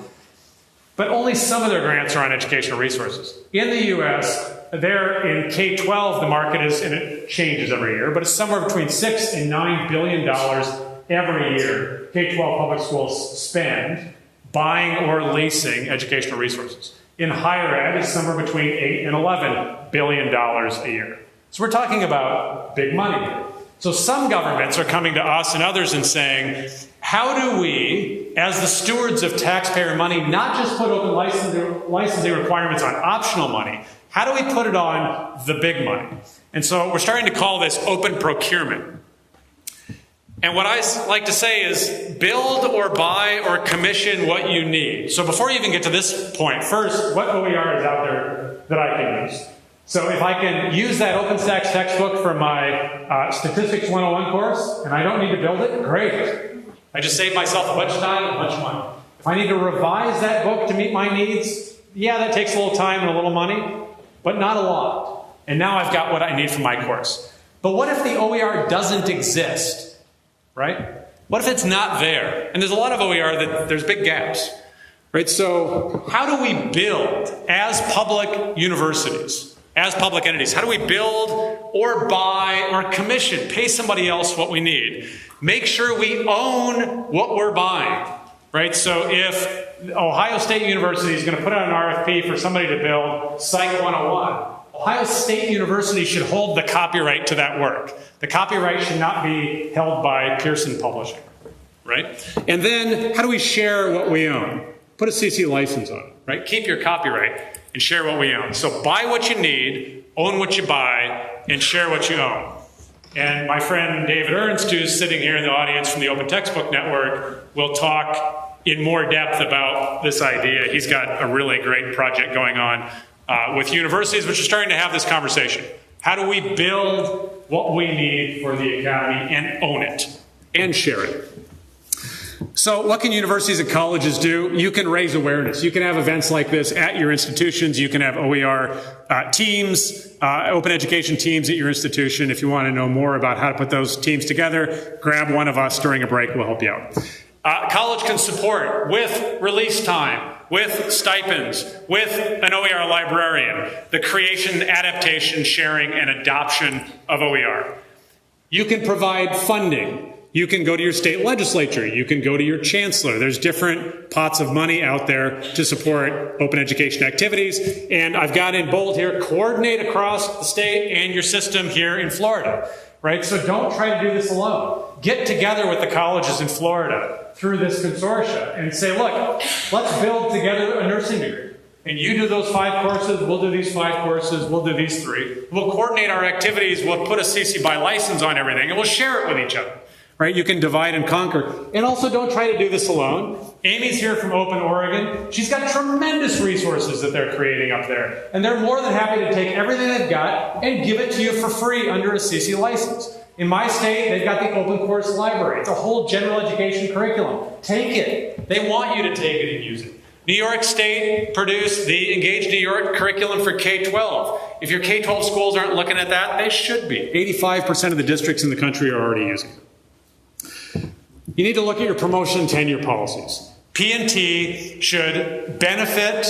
But only some of their grants are on educational resources. In the U.S., there in K-12, the market is, and it changes every year, but it's somewhere between $6 and $9 billion every year K-12 public schools spend buying or leasing educational resources. In higher ed, it's somewhere between $8 and $11 billion a year. So we're talking about big money here. So some governments are coming to us and others and saying, how do we, as the stewards of taxpayer money, not just put open licensing requirements on optional money, how do we put it on the big money? And so we're starting to call this open procurement. And what I like to say is build or buy or commission what you need. So before you even get to this point, first, what OER is out there that I can use? So if I can use that OpenStax textbook for my Statistics 101 course, and I don't need to build it, great. I just saved myself a bunch of time and a bunch of money. If I need to revise that book to meet my needs, yeah, that takes a little time and a little money, but not a lot. And now I've got what I need for my course. But what if the OER doesn't exist, right? What if it's not there? And there's a lot of OER that there's big gaps, right? So how do we build as public universities, as public entities? How do we build or buy or commission, pay somebody else what we need? Make sure we own what we're buying, right? So if Ohio State University is going to put out an RFP for somebody to build Psych 101, Ohio State University should hold the copyright to that work. The copyright should not be held by Pearson Publishing, right? And then how do we share what we own? Put a CC license on it, right? Keep your copyright and share what we own. So buy what you need, own what you buy, and share what you own. And my friend David Ernst, who's sitting here in the audience from the Open Textbook Network, will talk in more depth about this idea. He's got a really great project going on with universities, which are starting to have this conversation. How do we build what we need for the academy and own it and share it? So what can universities and colleges do? You can raise awareness. You can have events like this at your institutions. You can have OER teams, open education teams at your institution. If you want to know more about how to put those teams together, grab one of us during a break. We'll help you out. College can support with release time, with stipends, with an OER librarian, the creation, adaptation, sharing, and adoption of OER. You can provide funding. You can go to your state legislature. You can go to your chancellor. There's different pots of money out there to support open education activities. And I've got in bold here, coordinate across the state and your system here in Florida, right? So don't try to do this alone. Get together with the colleges in Florida through this consortia and say, look, let's build together a nursing degree. And you do those 5 courses, we'll do these 5 courses, we'll do these 3. We'll coordinate our activities, we'll put a CC BY license on everything, and we'll share it with each other. Right? You can divide and conquer. And also don't try to do this alone. Amy's here from Open Oregon. She's got tremendous resources that they're creating up there. And they're more than happy to take everything they've got and give it to you for free under a CC license. In my state, they've got the Open Course Library. It's a whole general education curriculum. Take it. They want you to take it and use it. New York State produced the Engage New York curriculum for K-12. If your K-12 schools aren't looking at that, they should be. 85% of the districts in the country are already using it. You need to look at your promotion and tenure policies. P&T should benefit,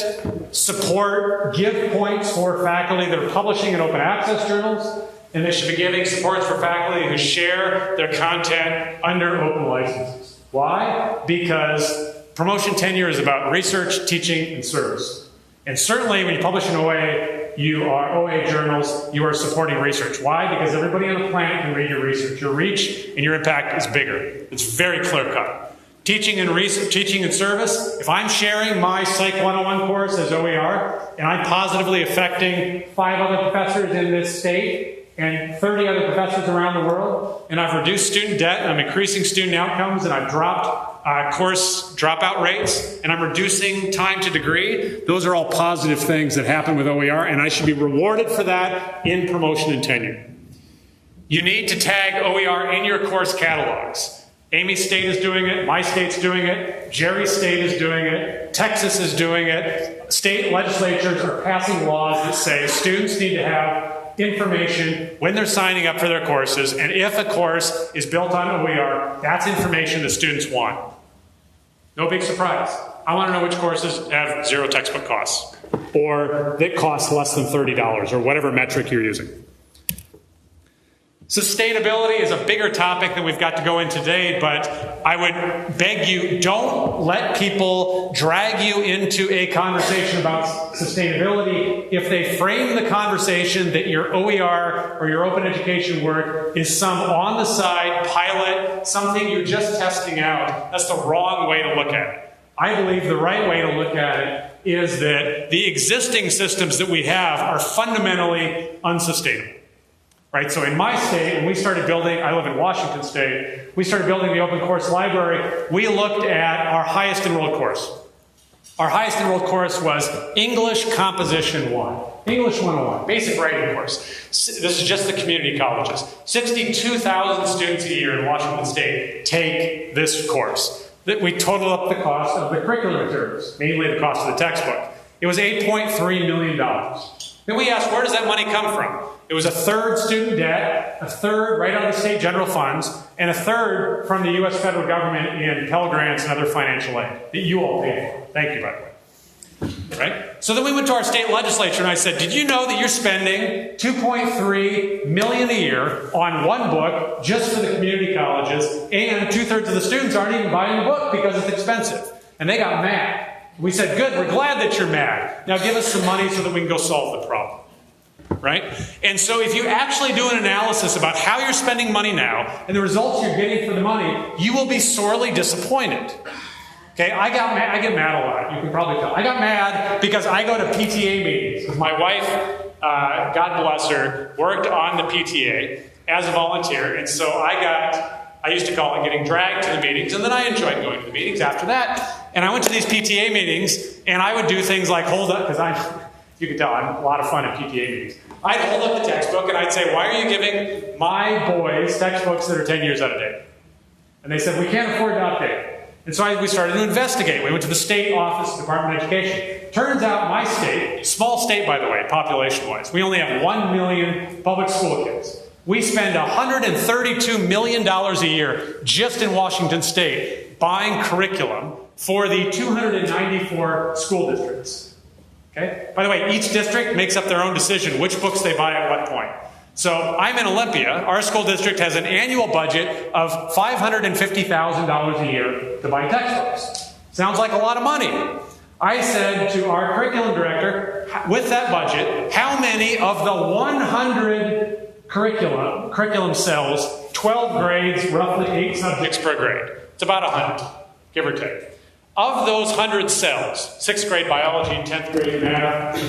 support, give points for faculty that are publishing in open access journals, and they should be giving supports for faculty who share their content under open licenses. Why? Because promotion tenure is about research, teaching, and service. And certainly when you publish in OA journals, you are supporting research. Why? Because everybody on the planet can read your research. Your reach and your impact is bigger. It's very clear cut. Teaching and service, if I'm sharing my Psych 101 course as OER, and I'm positively affecting 5 other professors in this state and 30 other professors around the world, and I've reduced student debt, and I'm increasing student outcomes, and I've dropped course dropout rates, and I'm reducing time to degree, those are all positive things that happen with OER, and I should be rewarded for that in promotion and tenure. You need to tag OER in your course catalogs. Amy's state is doing it, my state's doing it, Jerry's state is doing it, Texas is doing it. State legislatures are passing laws that say students need to have information when they're signing up for their courses, and if a course is built on OER, that's information the students want. No big surprise. I want to know which courses have 0 textbook costs, or that cost less than $30, or whatever metric you're using. Sustainability is a bigger topic than we've got to go in today, but I would beg you, don't let people drag you into a conversation about sustainability if they frame the conversation that your OER or your open education work is some on-the-side pilot, something you're just testing out. That's the wrong way to look at it. I believe the right way to look at it is that the existing systems that we have are fundamentally unsustainable. Right, so in my state, when we started building, I live in Washington State, we started building the open course library, we looked at our highest enrolled course. Our highest enrolled course was English Composition 1, English 101, basic writing course. This is just the community colleges. 62,000 students a year in Washington State take this course. We totaled up the cost of the curriculum materials, mainly the cost of the textbook. It was $8.3 million. Then we asked, where does that money come from? It was a third student debt, a third right out of the state general funds, and a third from the U.S. federal government in Pell Grants and other financial aid that you all paid for. Thank you, by the way. Right? So then we went to our state legislature and I said, did you know that you're spending $2.3 million a year on one book just for the community colleges, and 2/3 of the students aren't even buying the book because it's expensive? And they got mad. We said, good, we're glad that you're mad. Now give us some money so that we can go solve the problem. Right? And so if you actually do an analysis about how you're spending money now and the results you're getting for the money, you will be sorely disappointed. Okay, I get mad a lot. You can probably tell. I got mad because I go to PTA meetings. My wife, God bless her, worked on the PTA as a volunteer, and so I used to call it getting dragged to the meetings, and then I enjoyed going to the meetings after that. And I went to these PTA meetings, and I would do things like hold up, because you can tell I'm a lot of fun at PTA meetings. I'd hold up the textbook and I'd say, why are you giving my boys textbooks that are 10 years out of date? And they said, we can't afford to update. And so we started to investigate. We went to the state office, Department of Education. Turns out my state, small state by the way, population-wise, we only have 1 million public school kids. We spend $132 million a year just in Washington State buying curriculum for the 294 school districts. Okay? By the way, each district makes up their own decision which books they buy at what point. So I'm in Olympia. Our school district has an annual budget of $550,000 a year to buy textbooks. Sounds like a lot of money. I said to our curriculum director, with that budget, how many of the 100 curriculum cells, 12 grades, roughly 8 subjects per grade? It's about 100, give or take. Of those 100 cells, 6th grade biology, 10th grade math,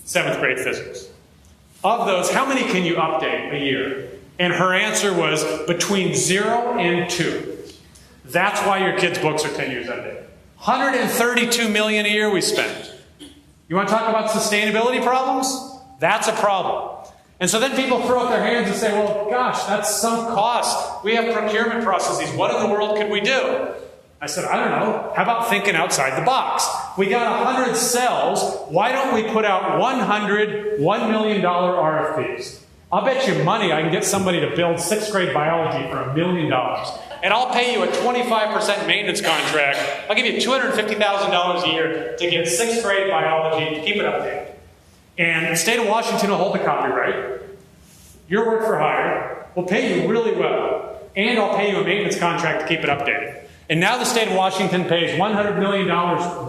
7th grade physics. Of those, how many can you update a year? And her answer was between 0 and 2. That's why your kids' books are 10 years out of date. $132 million a year we spend. You want to talk about sustainability problems? That's a problem. And so then people throw up their hands and say, well, gosh, that's some cost. We have procurement processes. What in the world could we do? I said, I don't know. How about thinking outside the box? We got 100 cells. Why don't we put out 100 $1 million RFPs? I'll bet you money I can get somebody to build 6th grade biology for $1 million. And I'll pay you a 25% maintenance contract. I'll give you $250,000 a year to get 6th grade biology to keep it updated. And the state of Washington will hold the copyright. Your work for hire. We'll pay you really well. And I'll pay you a maintenance contract to keep it updated. And now the state of Washington pays $100 million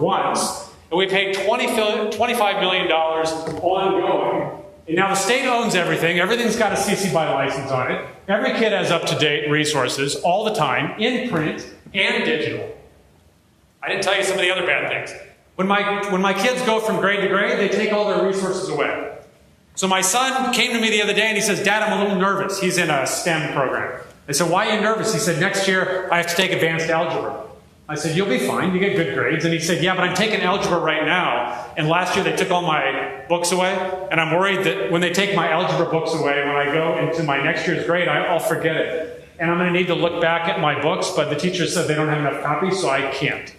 once, and we pay $25 million ongoing. And now the state owns everything. Everything's got a CC BY license on it. Every kid has up-to-date resources all the time, in print, and digital. I didn't tell you some of the other bad things. When my kids go from grade to grade, they take all their resources away. So my son came to me the other day and he says, Dad, I'm a little nervous. He's in a STEM program. I said, why are you nervous? He said, next year I have to take advanced algebra. I said, you'll be fine. You get good grades. And he said, yeah, but I'm taking algebra right now. And last year they took all my books away. And I'm worried that when they take my algebra books away, when I go into my next year's grade, I'll forget it. And I'm going to need to look back at my books, but the teacher said they don't have enough copies, so I can't.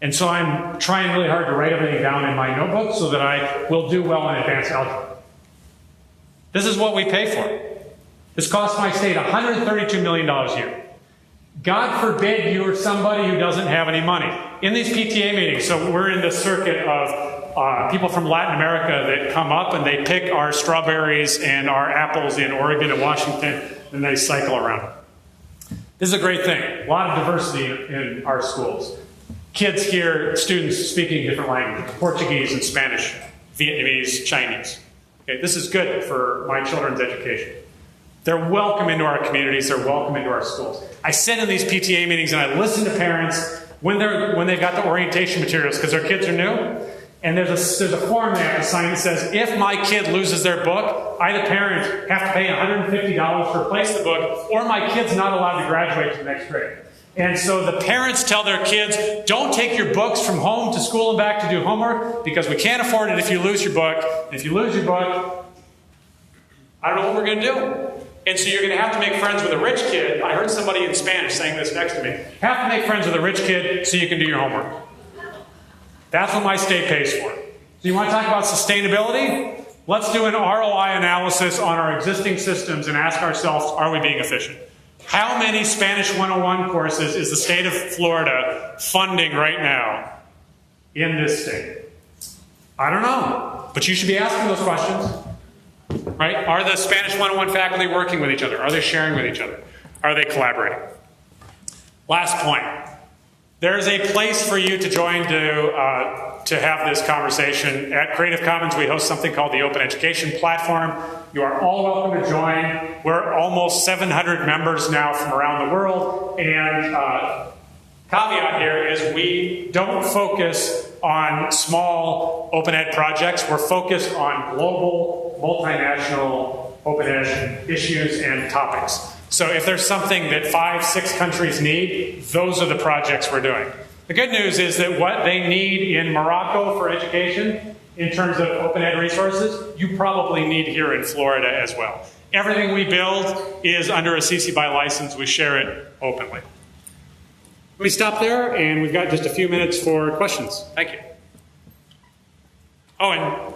And so I'm trying really hard to write everything down in my notebook so that I will do well in advanced algebra. This is what we pay for. This costs my state $132 million a year. God forbid you are somebody who doesn't have any money. In these PTA meetings, so we're in the circuit of people from Latin America that come up and they pick our strawberries and our apples in Oregon and Washington, and they cycle around. This is a great thing. A lot of diversity in our schools. Kids hear students speaking different languages, Portuguese and Spanish, Vietnamese, Chinese. Okay, this is good for my children's education. They're welcome into our communities. They're welcome into our schools. I sit in these PTA meetings and I listen to parents when they've got the orientation materials because their kids are new. And there's a form they have to sign that says, if my kid loses their book, I, the parent, have to pay $150 to replace the book, or my kid's not allowed to graduate to the next grade. And so the parents tell their kids, don't take your books from home to school and back to do homework because we can't afford it if you lose your book. And if you lose your book, I don't know what we're going to do. And so you're going to have to make friends with a rich kid. I heard somebody in Spanish saying this next to me. Have to make friends with a rich kid so you can do your homework. That's what my state pays for. So you want to talk about sustainability? Let's do an ROI analysis on our existing systems and ask ourselves, are we being efficient? How many Spanish 101 courses is the state of Florida funding right now in this state? I don't know, but you should be asking those questions. Right? Are the Spanish 101 faculty working with each other? Are they sharing with each other? Are they collaborating? Last point. There's a place for you to join to have this conversation. At Creative Commons, we host something called the Open Education Platform. You are all welcome to join. We're almost 700 members now from around the world. And caveat here is we don't focus on small open ed projects. We're focused on global, multinational open ed issues and topics. So if there's something that 5-6 countries need, those are the projects we're doing. The good news is that what they need in Morocco for education, in terms of open ed resources, you probably need here in Florida as well. Everything we build is under a CC BY license. We share it openly. We stop there, and we've got just a few minutes for questions. Thank you. Oh, and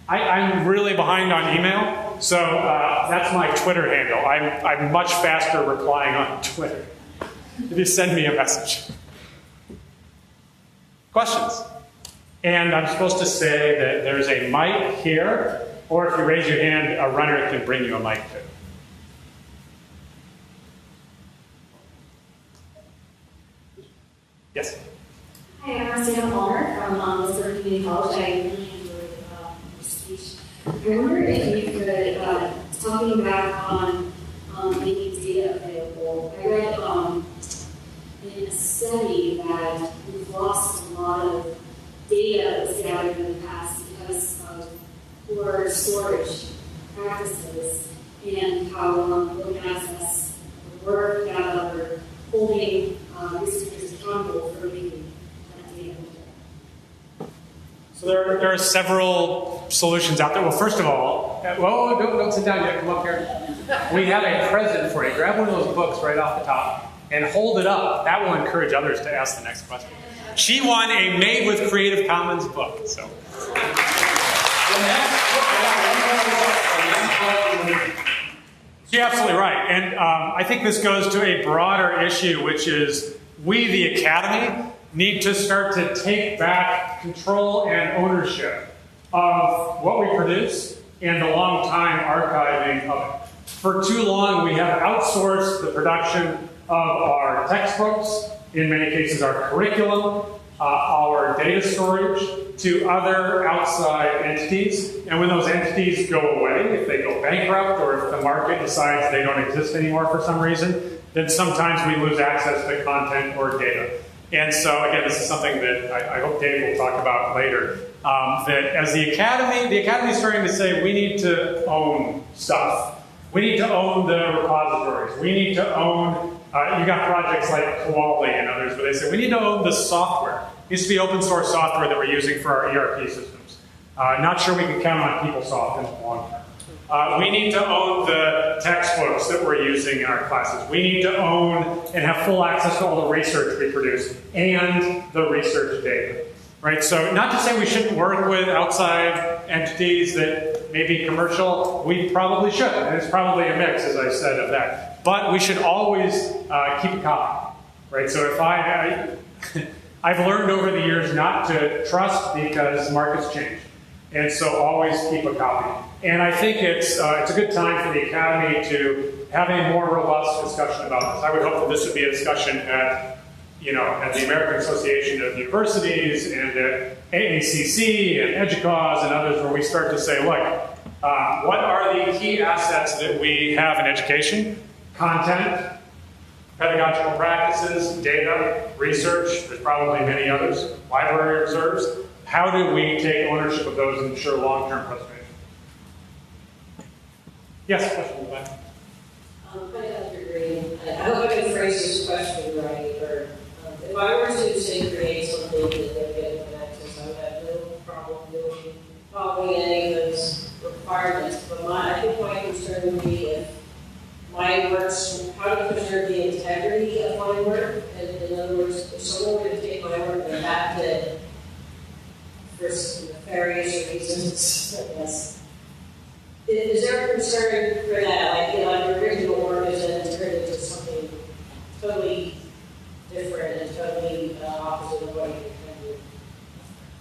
I'm really behind on email, so that's my Twitter handle. I'm much faster replying on Twitter. Just send me a message. Questions? And I'm supposed to say that there's a mic here, or if you raise your hand, a runner can bring you a mic too. Yes? Hi, I'm Marcina Palmer from Elizabeth Community College. I really enjoyed your speech. I wonder if you could, talking back on making data available, I read in a study that we've lost a lot of data that was gathered in the past because of poor storage practices and how open access work that are holding researchers accountable for making that data. So there are several solutions out there. Well, first of all, don't sit down yet. Come up here. We have a present for you. Grab one of those books right off the top and hold it up. That will encourage others to ask the next question. She won a Made with Creative Commons book. So. You're absolutely right. And I think this goes to a broader issue, which is we, the Academy, need to start to take back control and ownership of what we produce and the long time archiving of it. For too long, we have outsourced the production of our textbooks, in many cases our curriculum, our data storage, to other outside entities. And when those entities go away, if they go bankrupt or if the market decides they don't exist anymore for some reason, then sometimes we lose access to content or data. And so, again, this is something that I hope Dave will talk about later. That as the academy is starting to say we need to own stuff. We need to own the repositories. We need to own, you got projects like Koali and others where they say we need to own the software. It used to be open source software that we're using for our ERP systems. Not sure we can count on PeopleSoft in the long term. We need to own the textbooks that we're using in our classes. We need to own and have full access to all the research we produce and the research data. Right? So not to say we shouldn't work with outside entities that may be commercial. We probably should. And it's probably a mix, as I said, of that. But we should always keep a copy. Right? So if I've learned over the years not to trust because markets change. And so always keep a copy. And I think it's a good time for the Academy to have a more robust discussion about this. I would hope that this would be a discussion at the American Association of Universities and at AACC and EDUCAUSE and others, where we start to say, look, what are the key assets that we have in education? Content, pedagogical practices, data, research, there's probably many others, library reserves. How do we take ownership of those and ensure long-term preservation? Yes, question in the back. Hi, Dr. Green. I hope I can phrase this question right. If I were to say create something that they're getting access, I would have no problem doing probably any of those requirements. But I think my concern would be if my works, how to preserve the integrity of my work. And in other words, if someone were to take my work and adapt it for some nefarious reasons, I guess. Is there a concern for that? Like the original work is then turned into something totally different and totally opposite of what you intended?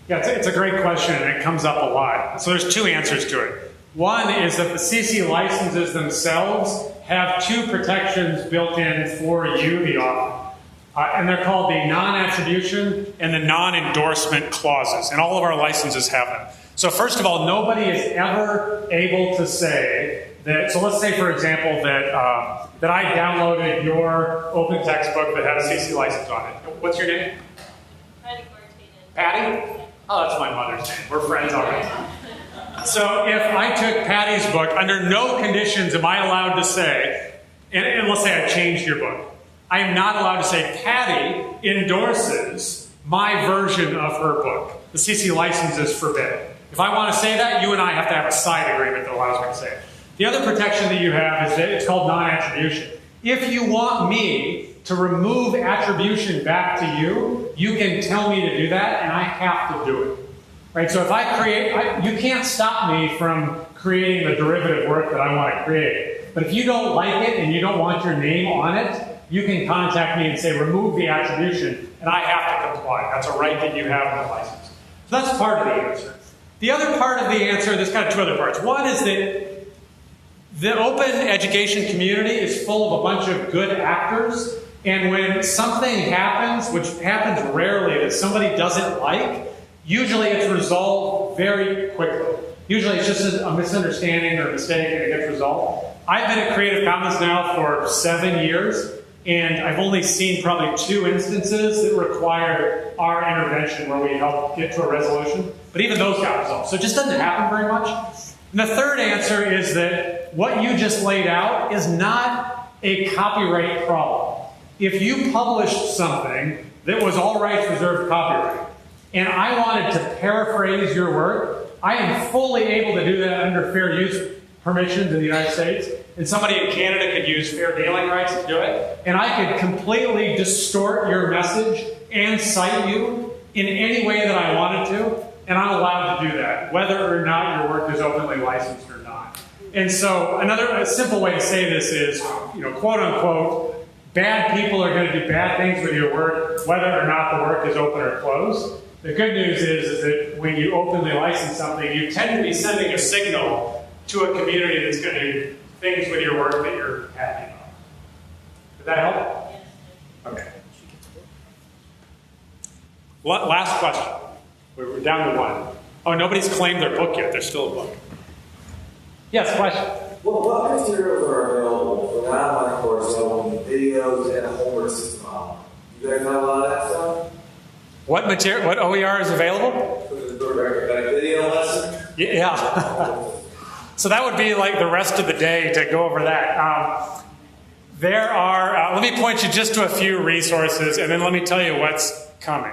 Yeah, it's a great question, and it comes up a lot. So there's two answers to it. One is that the CC licenses themselves have two protections built in for you, the author. And they're called the non-attribution and the non-endorsement clauses, and all of our licenses have them. So first of all, nobody is ever able to say that, so let's say, for example, that I downloaded your open textbook that had a CC license on it. What's your name? Patty? Oh, that's my mother's name. We're friends already. So if I took Patty's book, under no conditions am I allowed to say, and let's say I changed your book, I am not allowed to say Patty endorses my version of her book. The CC license is forbidden. If I want to say that, you and I have to have a side agreement that allows me to say it. The other protection that you have is that it's called non-attribution. If you want me to remove attribution back to you, you can tell me to do that, and I have to do it. Right? So if I create, you can't stop me from creating the derivative work that I want to create. But if you don't like it and you don't want your name on it, you can contact me and say, remove the attribution, and I have to comply. That's a right that you have in the license. So that's part of the answer. The other part of the answer, there's kind of two other parts. One is that the open education community is full of a bunch of good actors, and when something happens, which happens rarely, that somebody doesn't like, usually it's resolved very quickly. Usually it's just a misunderstanding or a mistake and it gets resolved. I've been at Creative Commons now for 7 years, and I've only seen probably 2 instances that required our intervention where we helped get to a resolution. But even those got resolved. So it just doesn't happen very much. And the third answer is that what you just laid out is not a copyright problem. If you published something that was all rights reserved copyright, and I wanted to paraphrase your work, I am fully able to do that under fair use permissions in the United States. And somebody in Canada could use fair dealing rights to do it. And I could completely distort your message and cite you in any way that I wanted to. And I'm allowed to do that, whether or not your work is openly licensed or not. And so a simple way to say this is, quote unquote, bad people are going to do bad things with your work, whether or not the work is open or closed. The good news is that when you openly license something, you tend to be sending a signal to a community that's going to do things with your work that you're happy about. Did that help? Yes. Okay. Last question. We're down to 1. Oh, nobody's claimed their book yet. There's still a book. Yes, question. What materials are available for that online course? So videos and a homework system model. You guys have a lot of that stuff? What material? What OER is available? Like video lesson? Yeah. So that would be like the rest of the day to go over that. There are, let me point you just to a few resources, and then let me tell you what's coming.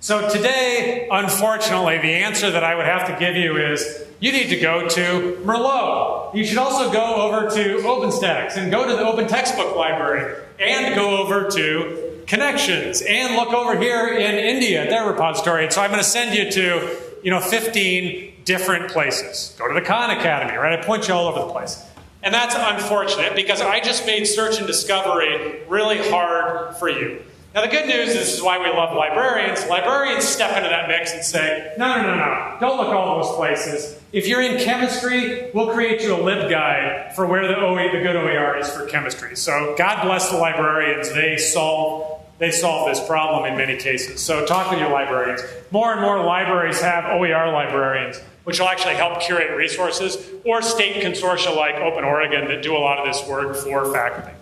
So today, unfortunately, the answer that I would have to give you is you need to go to Merlot. You should also go over to OpenStax and go to the Open Textbook Library and go over to Connections and look over here in India at their repository. And so I'm going to send you to, 15 different places. Go to the Khan Academy, right? I point you all over the place. And that's unfortunate because I just made search and discovery really hard for you. Now the good news is this is why we love librarians. Librarians step into that mix and say, no, don't look all those places. If you're in chemistry, we'll create you a LibGuide for where the good OER is for chemistry. So God bless the librarians. They solve this problem in many cases. So talk with your librarians. More and more libraries have OER librarians, which will actually help curate resources, or state consortia like Open Oregon that do a lot of this work for faculty.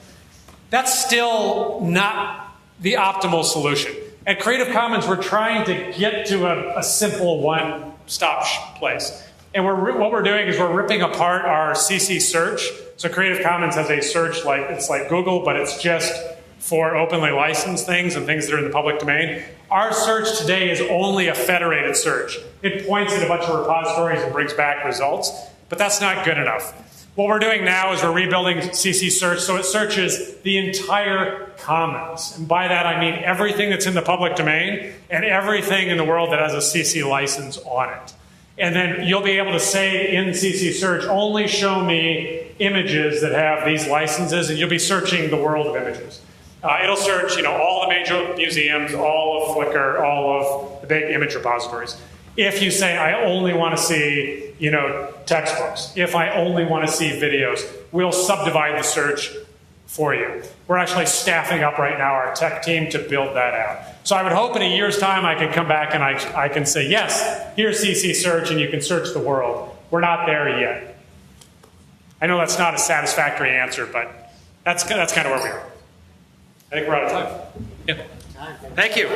That's still not the optimal solution. At Creative Commons, we're trying to get to a simple one-stop place. And what we're doing is we're ripping apart our CC search. So Creative Commons has a search it's like Google, but it's just for openly licensed things and things that are in the public domain. Our search today is only a federated search. It points at a bunch of repositories and brings back results, but that's not good enough. What we're doing now is we're rebuilding CC search so it searches the entire commons. And by that I mean everything that's in the public domain and everything in the world that has a CC license on it. And then you'll be able to say in CC search, only show me images that have these licenses, and you'll be searching the world of images. It'll search, all the major museums, all of Flickr, all of the big image repositories. If you say, I only want to see, textbooks, if I only want to see videos, we'll subdivide the search for you. We're actually staffing up right now our tech team to build that out. So I would hope in a year's time I can come back and I can say, yes, here's CC search and you can search the world. We're not there yet. I know that's not a satisfactory answer, but that's kind of where we are. I think we're out of time. Yeah. Thank you.